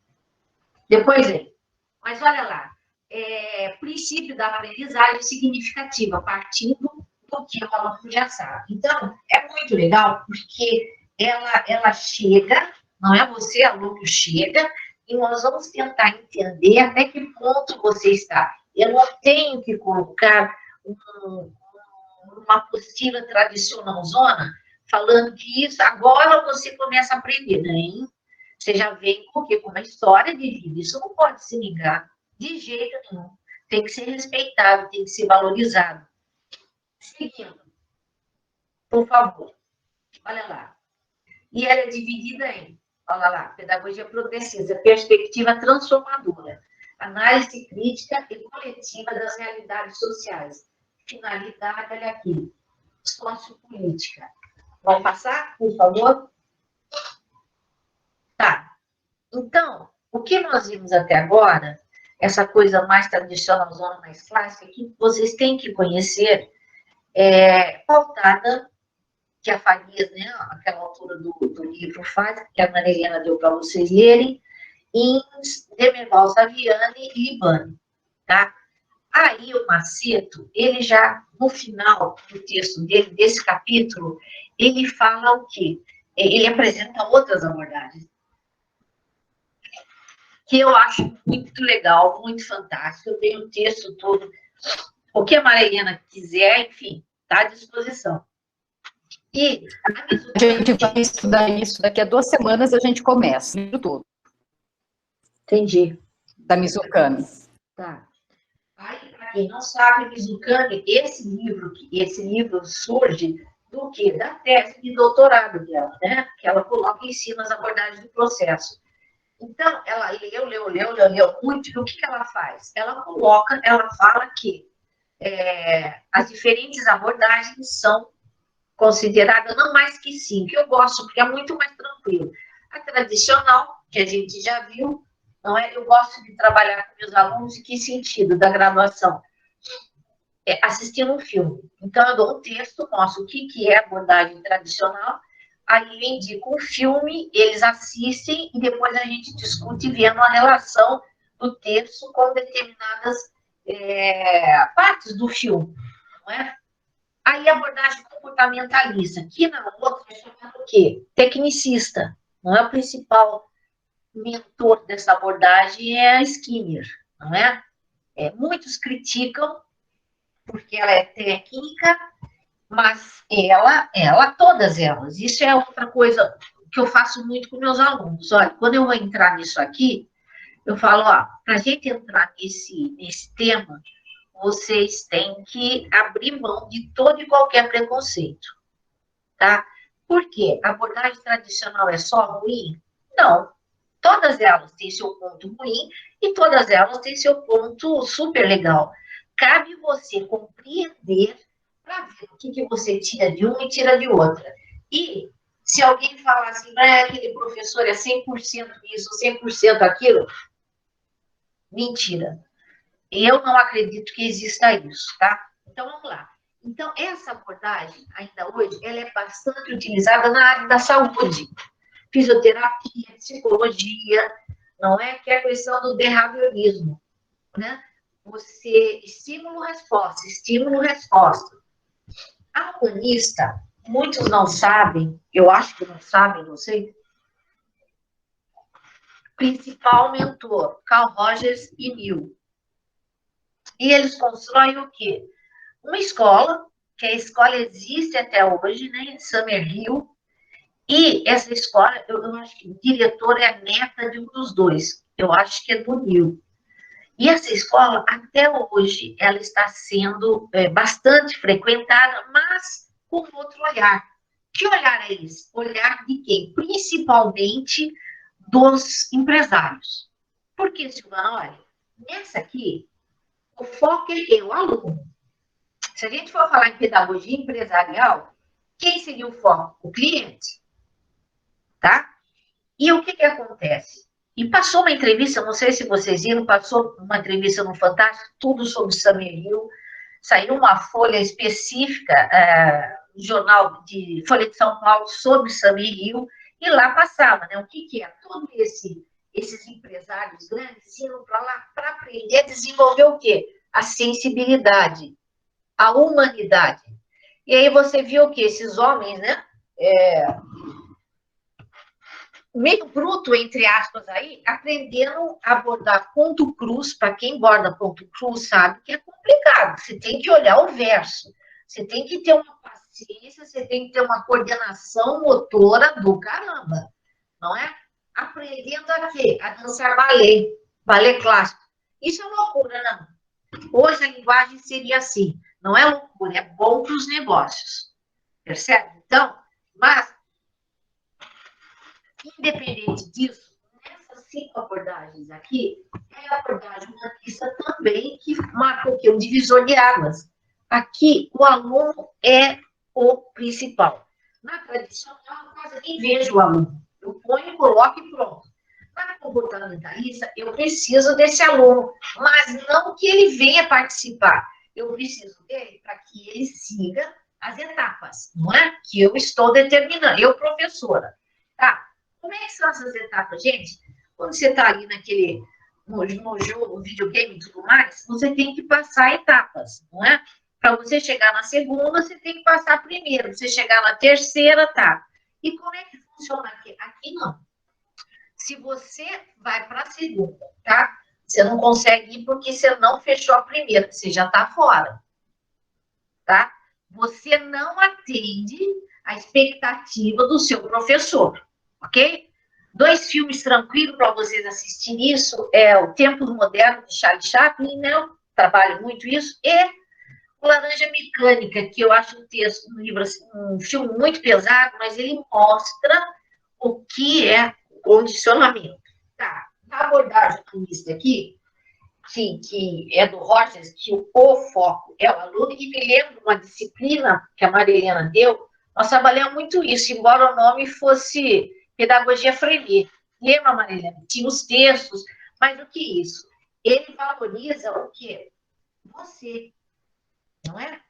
Depois mas olha lá, princípio da aprendizagem significativa, partindo do que o aluno já sabe. Então, é muito legal, porque ela chega, não é você, aluno, chega, e nós vamos tentar entender até que ponto você está. Eu não tenho que colocar uma apostila tradicional zona, falando que isso, agora você começa a aprender, né? Você já vem com uma história de vida, isso não pode se negar de jeito nenhum. Tem que ser respeitado, tem que ser valorizado. Seguindo, por favor, olha lá. E ela é dividida em, olha lá, pedagogia progressista, perspectiva transformadora, análise crítica e coletiva das realidades sociais. Finalidade, olha aqui, sociopolítica. Vai passar, por favor? Tá. Então, o que nós vimos até agora, essa coisa mais tradicional, zona mais clássica, que vocês têm que conhecer, pautada, que a Farias, né, aquela autora do livro faz, que a Maria Helena deu para vocês lerem, em Demerval Saviani e Libani, tá? Aí o Maceto, ele já, no final do texto dele, desse capítulo, ele fala o quê? Ele apresenta outras abordagens, que eu acho muito legal, muito fantástico. Eu tenho o texto todo. O que a Maria Helena quiser, enfim, está à disposição. E
a gente vai estudar isso, daqui a 2 semanas a gente começa, o livro todo.
Entendi.
Da Mizukami.
Tá. Aí, para quem não sabe, Mizukami, esse livro surge do quê? Da tese de doutorado dela, né? Que ela coloca em cima as abordagens do processo. Então, ela leu muito, e o que ela faz? Ela fala que as diferentes abordagens são consideradas não mais que 5, que eu gosto, porque é muito mais tranquilo. A tradicional, que a gente já viu, não é? Eu gosto de trabalhar com meus alunos, em que sentido? Da graduação. Assistindo um filme. Então, eu dou um texto, mostro o que é abordagem tradicional, aí eu indico um filme, eles assistem, e depois a gente discute vendo a relação do texto com determinadas partes do filme, não é? Aí a abordagem comportamentalista, que na outra é chamada o quê? Tecnicista. Não é o principal mentor dessa abordagem, é a Skinner, não é? Muitos criticam porque ela é técnica, mas todas elas, isso é outra coisa que eu faço muito com meus alunos. Olha, quando eu vou entrar nisso aqui, eu falo, ó, para a gente entrar nesse tema, vocês têm que abrir mão de todo e qualquer preconceito, tá? Por quê? A abordagem tradicional é só ruim? Não. Todas elas têm seu ponto ruim e todas elas têm seu ponto super legal. Cabe você compreender para ver o que você tira de uma e tira de outra. E se alguém falar assim, aquele professor é 100% isso, 100% aquilo, mentira. Eu não acredito que exista isso, tá? Então, vamos lá. Então, essa abordagem, ainda hoje, ela é bastante utilizada na área da saúde. Fisioterapia, psicologia, não é? Que é a questão do behaviorismo, né? Você, estímulo-resposta, estímulo-resposta. A humanista, muitos não sabem, eu acho que não sabem, não sei, principal mentor, Carl Rogers e Mill. E eles constroem o quê? Uma escola, que a escola existe até hoje, né, em Summerhill, e essa escola, eu acho que o diretor é a neta de um dos dois, eu acho que é do Mill. E essa escola, até hoje, ela está sendo bastante frequentada, mas com outro olhar. Que olhar é esse? Olhar de quem? Principalmente dos empresários. Por que, Silvana? Olha, nessa aqui, o foco é o aluno. Se a gente for falar em pedagogia empresarial, quem seria o foco? O cliente. Tá? E o que acontece? E passou uma entrevista, não sei se vocês viram, passou uma entrevista no Fantástico, tudo sobre Summerhill, saiu uma folha específica, jornal de Folha de São Paulo, sobre Summerhill, e lá passava, né? O que é? Todos esses empresários grandes iam para lá para aprender a desenvolver o quê? A sensibilidade, a humanidade. E aí você viu o quê? Esses homens, né? Meio bruto, entre aspas, aí, aprendendo a abordar ponto cruz. Para quem borda ponto cruz sabe que é complicado. Você tem que olhar o verso, você tem que ter uma paciência, você tem que ter uma coordenação motora do caramba, não é? Aprendendo a quê? A dançar balé clássico. Isso é loucura, não. Hoje a linguagem seria assim, não é loucura, é bom para os negócios, percebe? Então, mas independente disso, nessas 5 abordagens aqui, é a abordagem humanista também que marca o quê? Um divisor de águas. Aqui, o aluno é o principal. Na tradicional, eu quase nem vejo o aluno. Eu ponho, coloco e pronto. Na comportamentalista, eu preciso desse aluno, mas não que ele venha participar. Eu preciso dele para que ele siga as etapas, não é? Que eu estou determinando, eu, professora. Tá? Como é que são essas etapas, gente? Quando você está ali no jogo, no videogame e tudo mais, você tem que passar etapas, não é? Para você chegar na segunda, você tem que passar a primeira. Para você chegar na terceira, tá? E como é que funciona aqui? Aqui não. Se você vai para a segunda, tá? Você não consegue ir porque você não fechou a primeira, você já está fora, tá? Você não atende a expectativa do seu professor, ok? 2 filmes tranquilos para vocês assistirem isso, é O Tempo Moderno, de Charlie Chaplin, né? Eu trabalho muito isso, e O Laranja Mecânica, que eu acho um livro, assim, um filme muito pesado, mas ele mostra o que é condicionamento. Tá, na abordagem humanista aqui, que é do Rogers, que o foco é o aluno, e me lembro uma disciplina que a Marilena deu, nós trabalhamos muito isso, embora o nome fosse Pedagogia Freire. Lembra, Marilena? Tinha os textos, mas o que é isso? Ele valoriza o quê? Você, não é?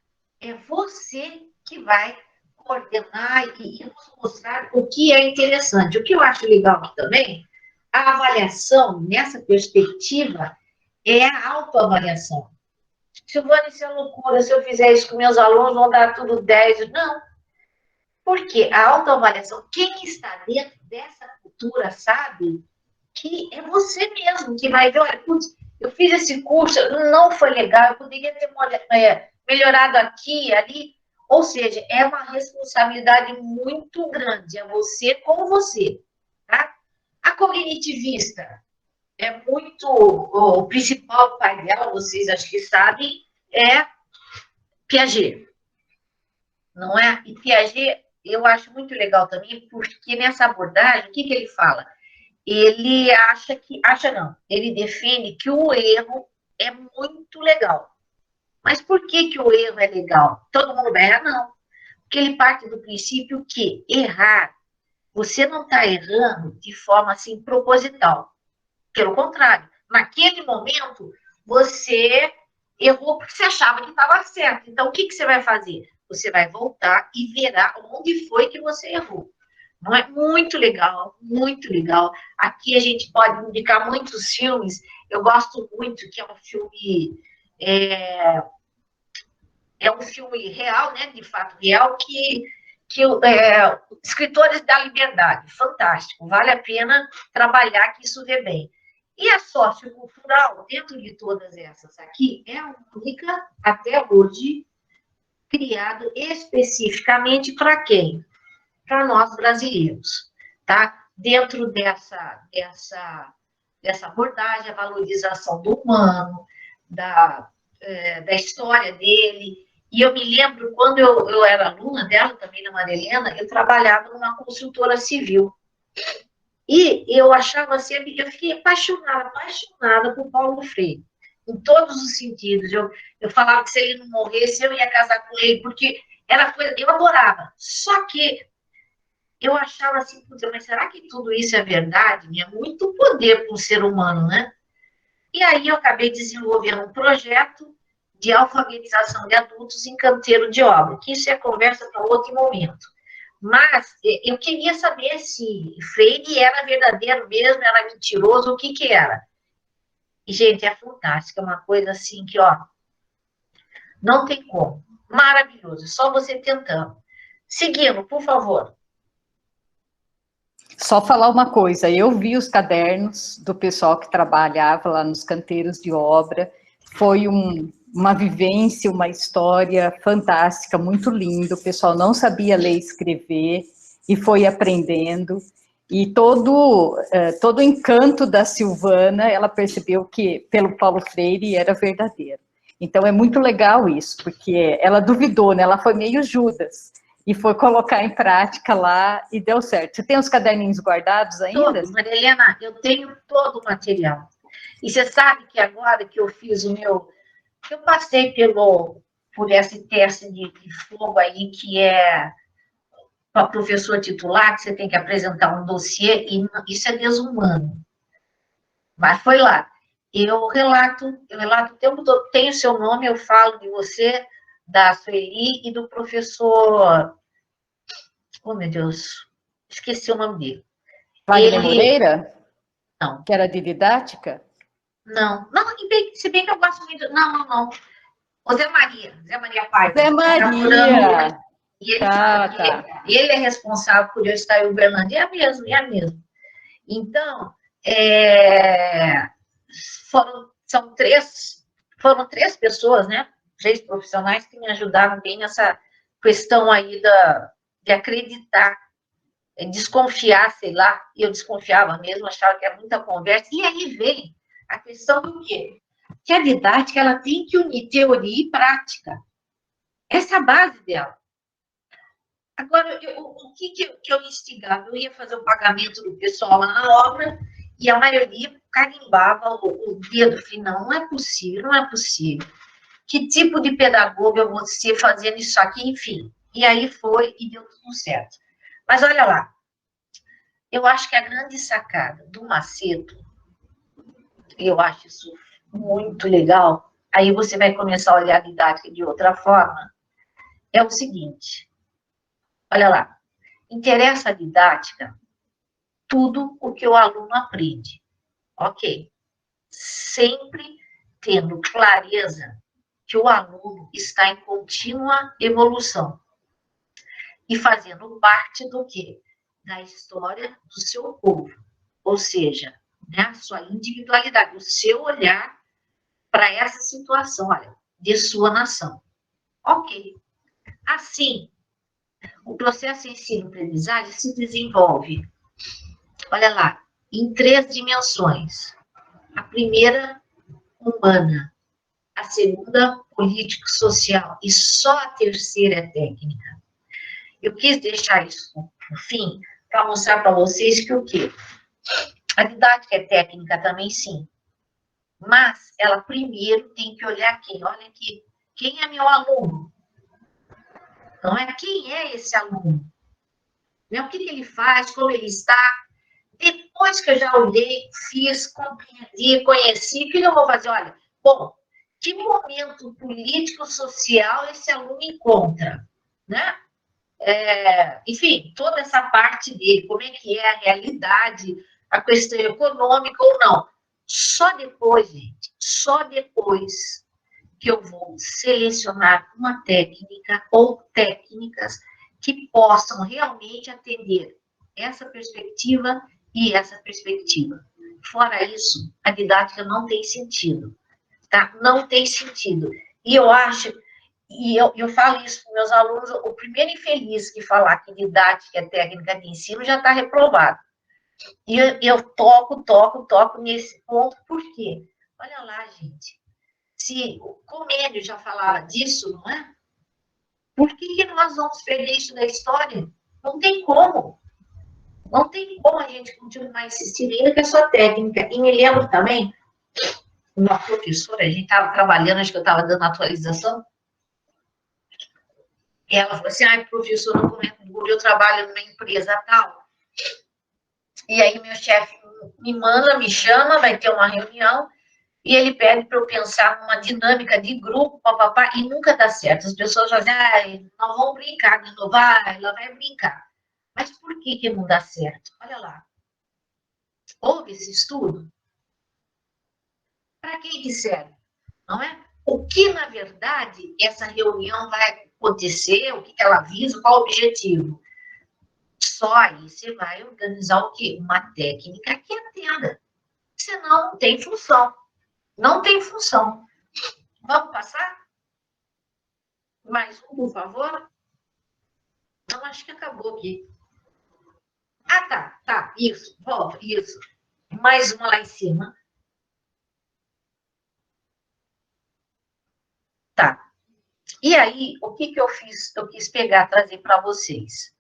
É você que vai coordenar e nos mostrar o que é interessante. O que eu acho legal aqui também, a avaliação, nessa perspectiva, é a autoavaliação. Silvana, isso é loucura, se eu fizer isso com meus alunos, vão dar tudo 10. Não. Porque a autoavaliação, quem está dentro dessa cultura sabe que é você mesmo que vai ver, olha, putz, eu fiz esse curso, não foi legal, eu poderia ter melhorado aqui, ali. Ou seja, é uma responsabilidade muito grande, é você com você. Tá? A cognitivista é muito, o principal pai dela, vocês acho que sabem, é Piaget. Não é? E Piaget, eu acho muito legal também, porque nessa abordagem, o que ele fala? Ele ele defende que o erro é muito legal. Mas por que o erro é legal? Todo mundo vai errar? Não. Porque ele parte do princípio que errar, você não está errando de forma assim proposital. Pelo contrário, naquele momento, você errou porque você achava que estava certo. Então, o que você vai fazer? Você vai voltar e verá onde foi que você errou. Não é muito legal, muito legal. Aqui a gente pode indicar muitos filmes. Eu gosto muito, que é um filme... É um filme real, né, de fato real, que Escritores da Liberdade, fantástico, vale a pena trabalhar que isso vê bem. E a sociocultural, dentro de todas essas aqui, é a única, até hoje, criado especificamente para quem? Para nós brasileiros, tá? Dentro dessa abordagem, a valorização do humano, da história dele. E eu me lembro, quando eu era aluna dela, também na Maria Helena, eu trabalhava numa construtora civil. E eu achava assim, eu fiquei apaixonada por Paulo Freire, em todos os sentidos. Eu falava que se ele não morresse, eu ia casar com ele, porque era coisa, eu adorava. Só que eu achava assim, mas será que tudo isso é verdade? É muito poder para um ser humano, né? E aí eu acabei desenvolvendo um projeto de alfabetização de adultos em canteiro de obra, que isso é conversa para outro momento. Mas eu queria saber se Freire era verdadeiro mesmo, era mentiroso, o que era. E, gente, é fantástico, é uma coisa assim que, ó, não tem como. Maravilhoso, só você tentando. Seguindo, por favor.
Só falar uma coisa, eu vi os cadernos do pessoal que trabalhava lá nos canteiros de obra, foi uma vivência, uma história fantástica, muito linda, o pessoal não sabia ler e escrever, e foi aprendendo, e todo o encanto da Silvana, ela percebeu que, pelo Paulo Freire, era verdadeiro. Então, é muito legal isso, porque ela duvidou, né? Ela foi meio Judas, e foi colocar em prática lá e deu certo. Você tem os caderninhos guardados ainda?
Todos, Maria Helena, eu tenho todo o material. E você sabe que agora que eu fiz eu passei por esse teste de fogo aí, que é para professor titular, que você tem que apresentar um dossiê, e isso é desumano. Mas foi lá. Eu relato o tempo todo, tem o seu nome, eu falo de você, da Sueli e do professor... Oh, meu Deus, esqueci o nome dele.
Wagner Moreira?
Não.
Que era de didática?
Não, se bem que eu gosto muito... Não. O Zé Maria Paiva.
Zé Maria!
E ele fala que ele é responsável por eu estar em Uberlândia. É a mesma. Então, foram três pessoas, né? 3 profissionais que me ajudaram bem nessa questão aí de acreditar, desconfiar, sei lá, e eu desconfiava mesmo, achava que era muita conversa, e aí vem a questão do quê? Que a didática, ela tem que unir teoria e prática. Essa é a base dela. Agora, o que eu instigava? Eu ia fazer o pagamento do pessoal lá na obra, e a maioria carimbava o dedo. Falei, não é possível, não é possível. Que tipo de pedagogo eu vou ser fazendo isso aqui? Enfim. E aí foi e deu tudo certo. Mas olha lá, eu acho que a grande sacada do Macedo, eu acho isso muito legal, aí você vai começar a olhar a didática de outra forma, é o seguinte, olha lá, interessa a didática tudo o que o aluno aprende, ok? Sempre tendo clareza que o aluno está em contínua evolução e fazendo parte do quê? Da história do seu povo, ou seja, né, a sua individualidade, o seu olhar para essa situação, olha, de sua nação. Ok. Assim, o processo ensino-aprendizagem se desenvolve, olha lá, em 3 dimensões. A primeira, humana. A segunda, político-social. E só a terceira é técnica. Eu quis deixar isso no fim, para mostrar para vocês que o quê? A didática é técnica também, sim. Mas ela primeiro tem que olhar quem? Olha aqui. Quem é meu aluno? Não é quem é esse aluno? O que ele faz, como ele está. Depois que eu já olhei, fiz, compreendi, conheci, o que eu vou fazer? Olha, bom, que momento político, social esse aluno encontra, né? Enfim, toda essa parte dele, como é que é a realidade, a questão econômica ou não. Só depois, gente, só depois que eu vou selecionar uma técnica ou técnicas que possam realmente atender essa perspectiva e essa perspectiva. Fora isso, a didática não tem sentido, tá? Não tem sentido. E eu acho, e eu falo isso para meus alunos, o primeiro infeliz que falar que didática é técnica de ensino já está reprovado. E eu toco nesse ponto, por quê? Olha lá, gente, se o Comênio já falava disso, não é? Por que nós vamos perder isso da história? Não tem como. Não tem como a gente continuar insistindo, ainda que é só técnica. E me lembro também, uma professora, a gente estava trabalhando, acho que eu estava dando atualização, e ela falou assim, professor, eu trabalho numa empresa tal, e aí meu chefe me manda, me chama, vai ter uma reunião, e ele pede para eu pensar numa dinâmica de grupo, papapá, e nunca dá certo. As pessoas já dizem, nós vamos brincar de novo, ela vai brincar. Mas por que não dá certo? Olha lá. Houve esse estudo? Para quem que serve? Não é? O que, na verdade, essa reunião vai acontecer, o que ela visa, qual o objetivo? Só aí você vai organizar o quê? Uma técnica que atenda. Senão, não tem função. Não tem função. Vamos passar? Mais um, por favor? Não, acho que acabou aqui. Tá. Isso. Volta, isso. Mais uma lá em cima. Tá. E aí, o que eu fiz? Eu quis trazer para vocês.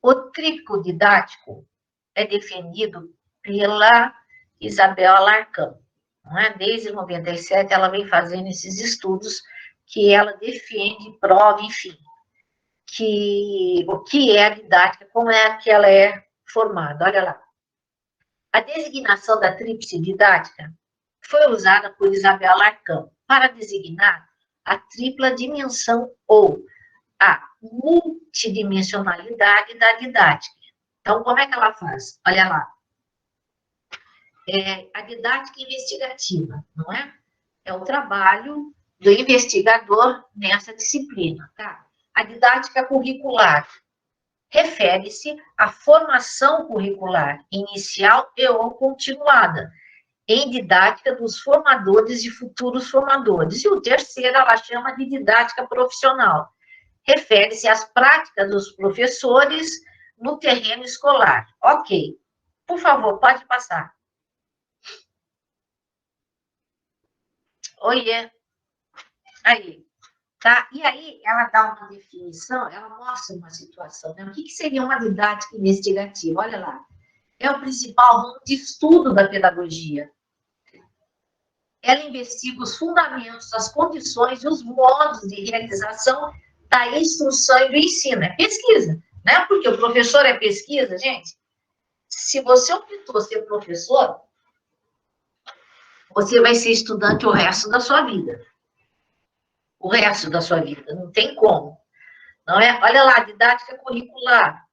O tríptico didático é definido pela Isabel Alarcón. Não é? Desde 97, ela vem fazendo esses estudos que ela defende, prova, enfim, o que é a didática, como é que ela é formada. Olha lá. A designação da tríplice didática foi usada por Isabel Alarcón para designar a tripla dimensão ou a multidimensionalidade da didática. Então, como é que ela faz? Olha lá. A didática investigativa, não é? É o trabalho do investigador nessa disciplina, tá? A didática curricular refere-se à formação curricular inicial e ou continuada em didática dos formadores e futuros formadores. E o terceiro, ela chama de didática profissional. Refere-se às práticas dos professores no terreno escolar. Ok. Por favor, pode passar. Oiê. Aí. Tá? E aí, ela dá uma definição, ela mostra uma situação, né? O que seria uma didática investigativa? Olha lá. É o principal ramo de estudo da pedagogia. Ela investiga os fundamentos, as condições e os modos de realização da instrução e do ensino. É pesquisa, né? Porque o professor é pesquisa, gente. Se você optou ser professor, você vai ser estudante o resto da sua vida. O resto da sua vida, não tem como. Não é? Olha lá, didática curricular.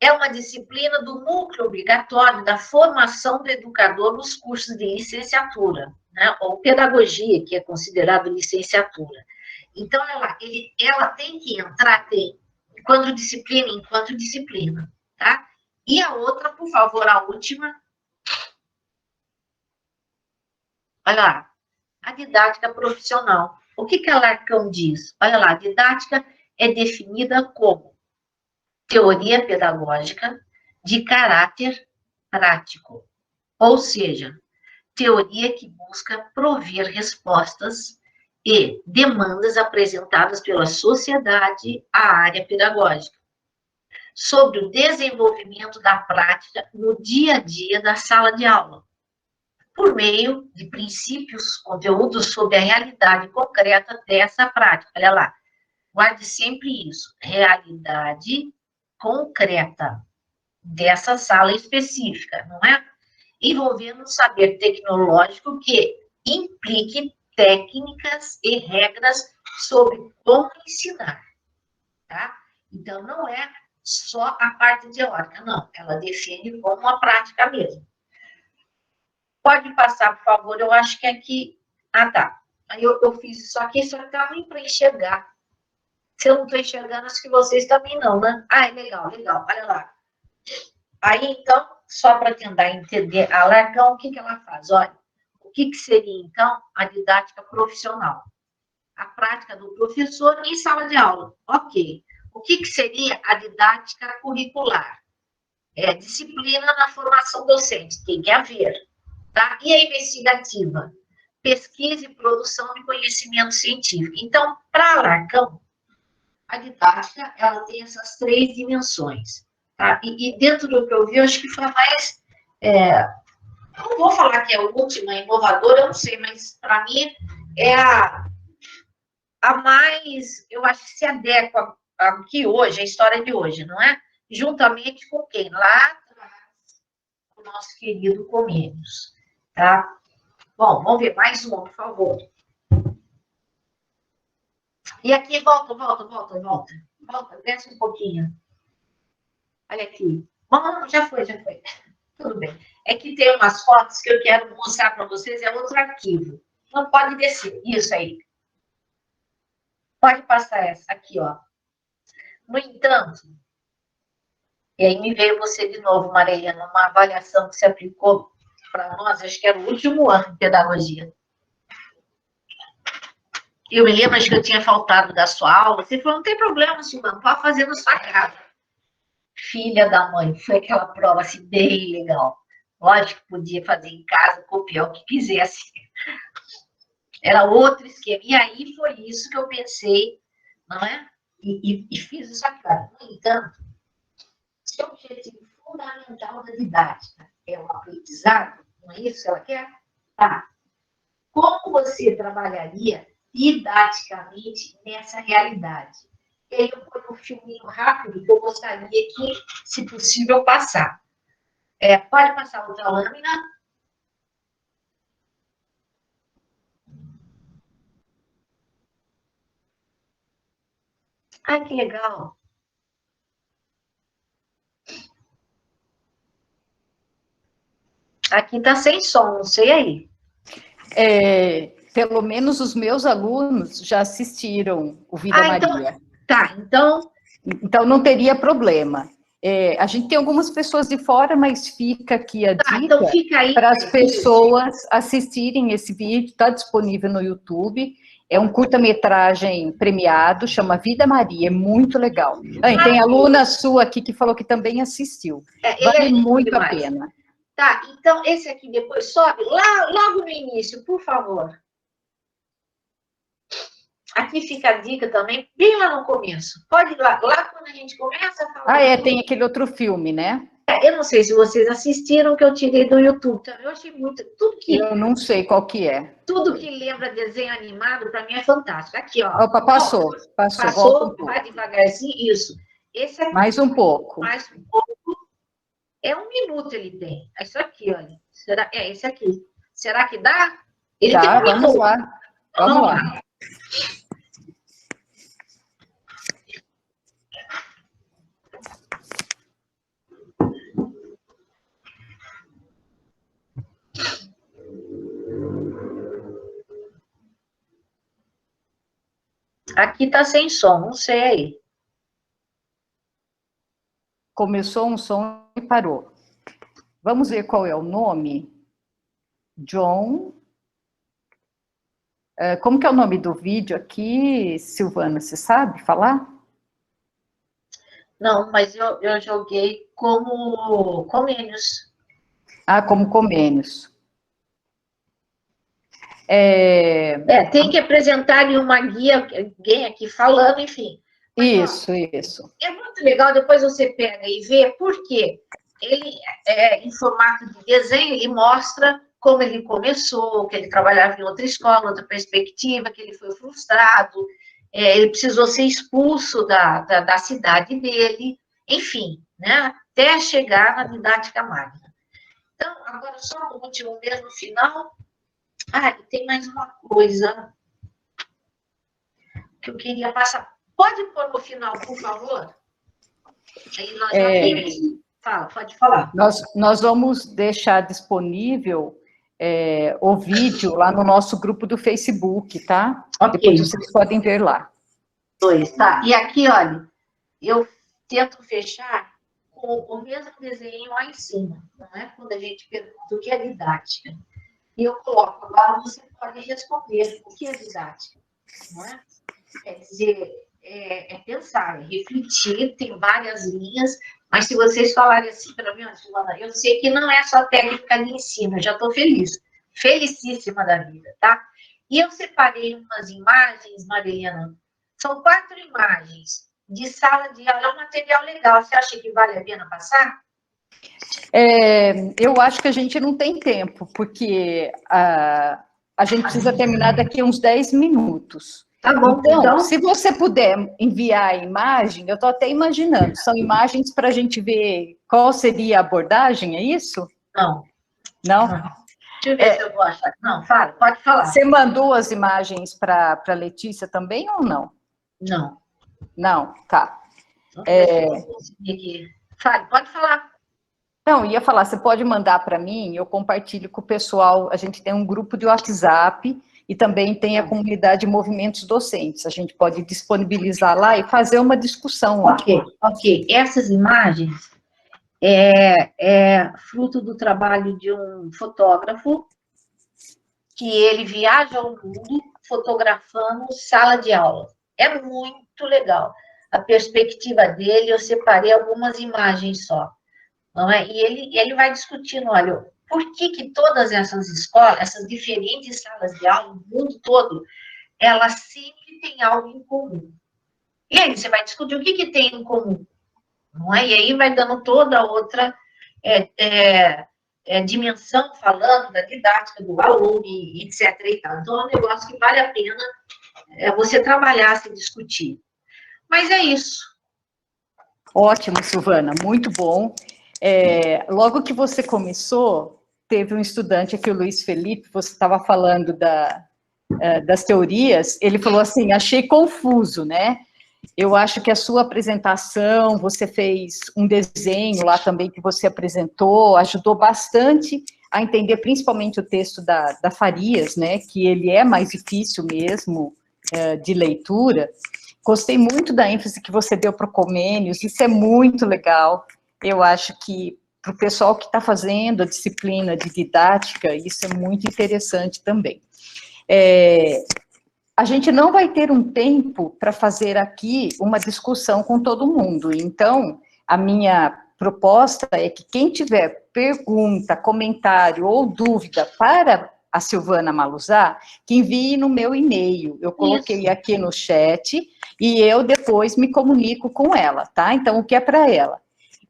é uma disciplina do núcleo obrigatório da formação do educador nos cursos de licenciatura, né? Ou pedagogia, que é considerado licenciatura. Então, ela tem que entrar, enquanto disciplina, tá? E a outra, por favor, a última. Olha lá, a didática profissional. O que a Larcão diz? Olha lá, a didática é definida como teoria pedagógica de caráter prático, ou seja, teoria que busca prover respostas e demandas apresentadas pela sociedade à área pedagógica, sobre o desenvolvimento da prática no dia a dia da sala de aula, por meio de princípios, conteúdos sobre a realidade concreta dessa prática. Olha lá, guarde sempre isso, realidade concreta dessa sala específica, não é? Envolvendo um saber tecnológico que implique técnicas e regras sobre como ensinar, tá? Então, não é só a parte teórica, não. Ela define como uma prática mesmo. Pode passar, por favor, eu acho que aqui... Ah, tá. Aí eu fiz isso aqui, só que tá ruim para enxergar. Se eu não estou enxergando, acho que vocês também não, né? Ah, é legal, legal. Olha lá. Aí, então, só para tentar entender, a Larcão, o que ela faz? Olha, o que seria, então, a didática profissional? A prática do professor em sala de aula. Ok. O que seria a didática curricular? É disciplina na formação docente, tem que haver. Tá? E a investigativa? Pesquisa e produção de conhecimento científico. Então, para Larcão, a didática, ela tem essas 3 dimensões. Tá? E dentro do que eu vi, eu acho que foi a mais... não vou falar que é a última, inovadora, eu não sei, mas para mim é a mais, eu acho que se adequa ao que hoje, a história de hoje, não é? Juntamente com quem? Lá atrás, o nosso querido Comênios. Tá? Bom, vamos ver mais uma, por favor. E aqui, volta, desce um pouquinho. Olha aqui. Bom, já foi. Tudo bem. É que tem umas fotos que eu quero mostrar para vocês, é outro arquivo. Não pode descer. Isso aí. Pode passar essa aqui, ó. No entanto, e aí me veio você de novo, Maria, numa avaliação que você aplicou para nós, acho que era o último ano de pedagogia. Eu me lembro, acho que eu tinha faltado da sua aula. Você falou, não tem problema, Silvana, pode fazer na sua casa. Filha da mãe, foi aquela prova assim, bem legal. Lógico que podia fazer em casa, copiar o que quisesse. Era outro esquema. E aí foi isso que eu pensei, não é? E fiz isso aqui. No entanto, se o objetivo fundamental da didática é o aprendizado, não é isso que ela quer? Tá. Como você trabalharia didaticamente nessa realidade? E aí eu ponho um filminho rápido que eu gostaria que, se possível, passar. Pode passar outra lâmina. Ai, que legal. Aqui está sem som, não sei aí.
Pelo menos os meus alunos já assistiram o Vida Maria.
Tá, então...
Então não teria problema. A gente tem algumas pessoas de fora, mas fica aqui a dica
então
para as pessoas assistirem esse vídeo, está disponível no YouTube. É um curta-metragem premiado, chama Vida Maria, é muito legal. Tem aluna sua aqui que falou que também assistiu. Vale muito a pena.
Tá, então esse aqui depois sobe logo no início, por favor. Aqui fica a dica também, bem lá no começo. Pode ir lá quando a gente começa a falar.
Tem aquele outro filme, né?
Eu não sei se vocês assistiram, que eu tirei do YouTube. Eu achei muito...
Eu não sei qual que é.
Tudo que lembra desenho animado, para mim, é fantástico. Aqui, ó.
Opa, passou.
Passou, vai devagarzinho, isso. Esse aqui.
Mais um pouco.
Mais um pouco. É 1 minuto ele tem. É isso aqui, olha. Esse aqui. Será que dá? Ele tem 1 minuto.
Vamos lá.
Aqui está sem som, não sei aí.
Começou um som e parou. Vamos ver qual é o nome. John. Como que é o nome do vídeo aqui, Silvana? Você sabe falar?
Não, mas eu joguei como Comênios.
Ah, como Comênios.
Tem que apresentar uma guia, alguém aqui falando, enfim. Mas,
Isso.
É muito legal, depois você pega e vê, porque ele, em formato de desenho, ele mostra como ele começou, que ele trabalhava em outra escola, outra perspectiva, que ele foi frustrado, ele precisou ser expulso da cidade dele, enfim, né, até chegar na didática magna. Então, agora só no último mês, no final, e tem mais uma coisa que eu queria passar. Pode pôr no final, por favor? Aí nós vamos... Fala, pode falar.
Nós vamos deixar disponível o vídeo lá no nosso grupo do Facebook, tá?
Ok.
Depois vocês podem ver lá.
Tá. E aqui, olha, eu tento fechar com o mesmo desenho lá em cima, não é? Quando a gente pergunta o que é didática. E eu coloco, agora você pode responder o que é didática, não é? Quer dizer, pensar, refletir, tem várias linhas, mas se vocês falarem assim para mim, Silvana, eu sei que não é só técnica de ensino, eu já estou feliz, felicíssima da vida, tá? E eu separei umas imagens, Marilena, são 4 imagens de sala de aula, é um material legal, você acha que vale a pena passar?
Eu acho que a gente não tem tempo, porque a gente precisa terminar daqui a uns 10 minutos.
Tá bom, então,
se você puder enviar a imagem, eu estou até imaginando, são imagens para a gente ver qual seria a abordagem, é isso?
Não?
Não?
Deixa eu ver se eu vou achar. Não, fala, pode falar.
Você mandou as imagens para a Letícia também ou não?
Não.
Não, tá.
Fale, pode falar.
Não, ia falar, você pode mandar para mim, eu compartilho com o pessoal, a gente tem um grupo de WhatsApp e também tem a comunidade de movimentos docentes, a gente pode disponibilizar lá e fazer uma discussão lá.
Ok. Essas imagens é fruto do trabalho de um fotógrafo que ele viaja ao mundo fotografando sala de aula. É muito legal. A perspectiva dele, eu separei algumas imagens só. Não é? E ele vai discutindo, olha, por que todas essas escolas, essas diferentes salas de aula, no mundo todo, elas sempre têm algo em comum. E aí você vai discutir o que tem em comum. Não é? E aí vai dando toda outra dimensão, falando da didática do aluno, etc. E tal. Então, é um negócio que vale a pena você trabalhar, se discutir. Mas é isso.
Ótimo, Silvana, muito bom. Logo que você começou, teve um estudante aqui, o Luiz Felipe, você estava falando das teorias, ele falou assim, achei confuso, né? Eu acho que a sua apresentação, você fez um desenho lá também que você apresentou, ajudou bastante a entender principalmente o texto da Farias, né? Que ele é mais difícil mesmo de leitura. Gostei muito da ênfase que você deu para o Comênios, isso é muito legal. Eu acho que para o pessoal que está fazendo a disciplina de didática, isso é muito interessante também. A gente não vai ter um tempo para fazer aqui uma discussão com todo mundo, então, a minha proposta é que quem tiver pergunta, comentário ou dúvida para a Silvana Maluzá, que envie no meu e-mail, eu coloquei aqui no chat, e eu depois me comunico com ela, tá? Então, o que é para ela?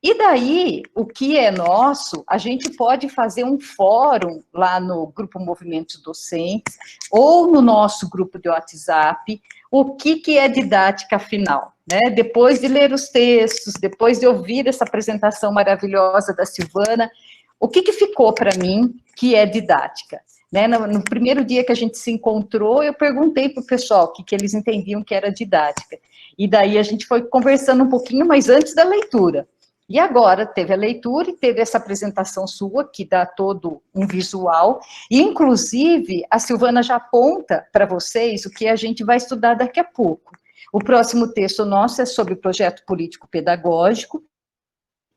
E daí, o que é nosso, a gente pode fazer um fórum lá no Grupo Movimentos Docentes, ou no nosso grupo de WhatsApp, o que é didática afinal, né? Depois de ler os textos, depois de ouvir essa apresentação maravilhosa da Silvana, o que ficou para mim que é didática? Né? No primeiro dia que a gente se encontrou, eu perguntei para o pessoal o que eles entendiam que era didática. E daí a gente foi conversando um pouquinho, mas antes da leitura. E agora teve a leitura e teve essa apresentação sua, que dá todo um visual, e inclusive a Silvana já aponta para vocês o que a gente vai estudar daqui a pouco. O próximo texto nosso é sobre o projeto político-pedagógico,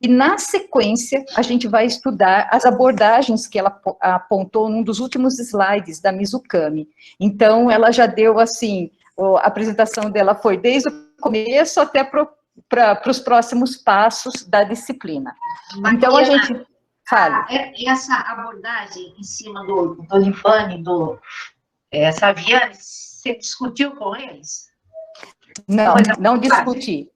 e, na sequência, a gente vai estudar as abordagens que ela apontou num dos últimos slides da Mizukami. Então, ela já deu, assim, a apresentação dela foi desde o começo até para os próximos passos da disciplina. Então, a gente... Fala.
Essa abordagem em cima do Libani, do Saviani, você discutiu com eles?
Não, não discuti.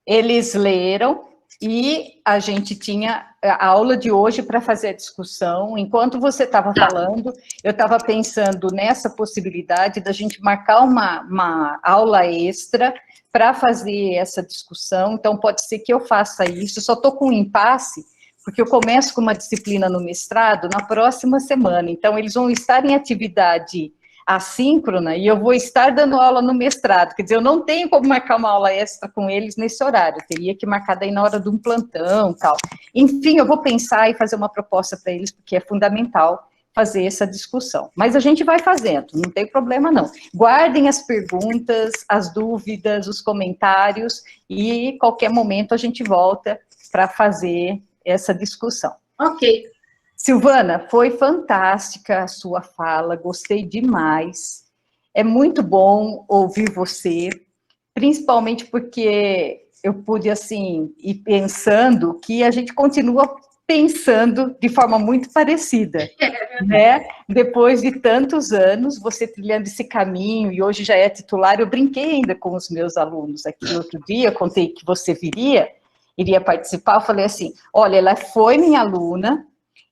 Eles leram... E a gente tinha a aula de hoje para fazer a discussão. Enquanto você estava falando, eu estava pensando nessa possibilidade da gente marcar uma aula extra para fazer essa discussão. Então, pode ser que eu faça isso. Só estou com um impasse, porque eu começo com uma disciplina no mestrado na próxima semana. Então, eles vão estar em atividade assíncrona, e eu vou estar dando aula no mestrado, quer dizer, eu não tenho como marcar uma aula extra com eles nesse horário, eu teria que marcar daí na hora de um plantão, tal. Enfim, eu vou pensar e fazer uma proposta para eles, porque é fundamental fazer essa discussão. Mas a gente vai fazendo, não tem problema não. Guardem as perguntas, as dúvidas, os comentários, e qualquer momento a gente volta para fazer essa discussão.
Ok.
Silvana, foi fantástica a sua fala, gostei demais. É muito bom ouvir você, principalmente porque eu pude, assim, ir pensando que a gente continua pensando de forma muito parecida, né? Depois de tantos anos, você trilhando esse caminho, e hoje já é titular, eu brinquei ainda com os meus alunos aqui outro dia, contei que você iria participar, eu falei assim, olha, ela foi minha aluna,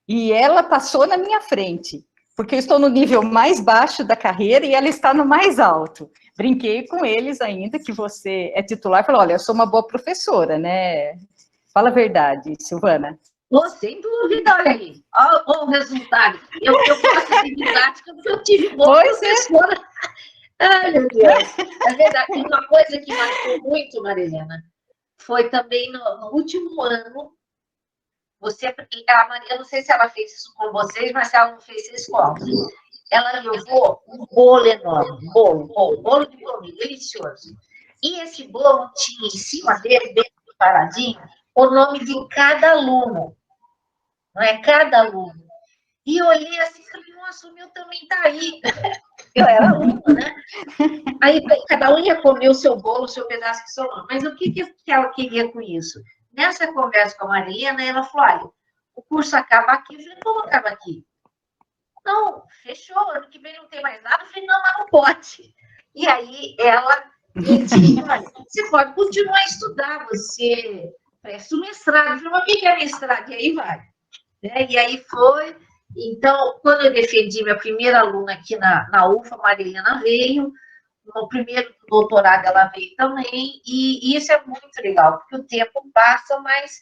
e ela passou na minha frente, porque eu estou no nível mais baixo da carreira e ela está no mais alto. Brinquei com eles ainda, que você é titular, falei, olha, eu sou uma boa professora, né? Fala a verdade, Silvana.
Oh, sem dúvida, olha aí. Olha o resultado. Eu gosto de didática porque eu tive boa professora. Ai, meu Deus. É verdade. E uma coisa que marcou muito, Marilena, foi também no último ano, a Maria, eu não sei se ela fez isso com vocês, mas se ela não fez isso com ela levou um bolo enorme, bolo de baunilha, delicioso. E esse bolo tinha em cima dele, bem preparadinho, o nome de cada aluno, não é? Cada aluno. E eu olhei assim e falei, nossa, o meu também está aí. Eu era aluna, né? Aí cada um ia comer o seu bolo, o seu pedaço de seu nome. Mas o que ela queria com isso? Nessa conversa com a Mariana, ela falou, olha, o curso acaba aqui. Eu falei, como acaba aqui? Não, fechou, ano que vem não tem mais nada. Eu falei, não, mas não pode. E aí ela me disse, olha, você pode continuar a estudar, você presta o mestrado. Eu falei, mas o que é mestrado? E aí vai. E aí foi. Então, quando eu defendi minha primeira aluna aqui na UFA, a Marilena veio. No primeiro doutorado ela veio também, e isso é muito legal, porque o tempo passa, mas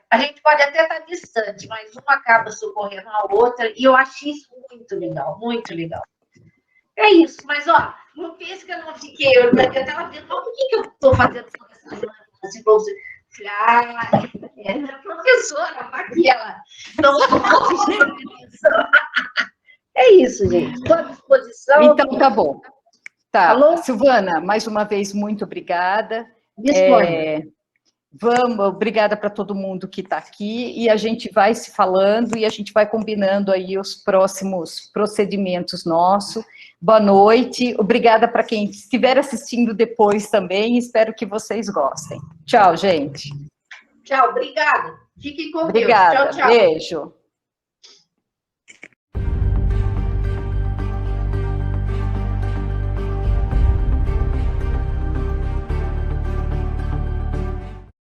a gente pode até estar distante, mas uma acaba socorrendo a outra, e eu achei isso muito legal, muito legal. É isso, mas, ó, não pense que eu não fiquei, eu estava vendo, por que eu estou fazendo essa assim, para você? É professora, aqui ela não é isso, gente, estou à disposição.
Então, tá bom. Tá, alô? Silvana, mais uma vez, muito obrigada. Obrigada para todo mundo que está aqui, e a gente vai se falando, e a gente vai combinando aí os próximos procedimentos nossos. Boa noite, obrigada para quem estiver assistindo depois também, espero que vocês gostem. Tchau, gente.
Tchau, obrigada. Fiquem com Deus.
Obrigada,
Tchau, tchau.
Beijo.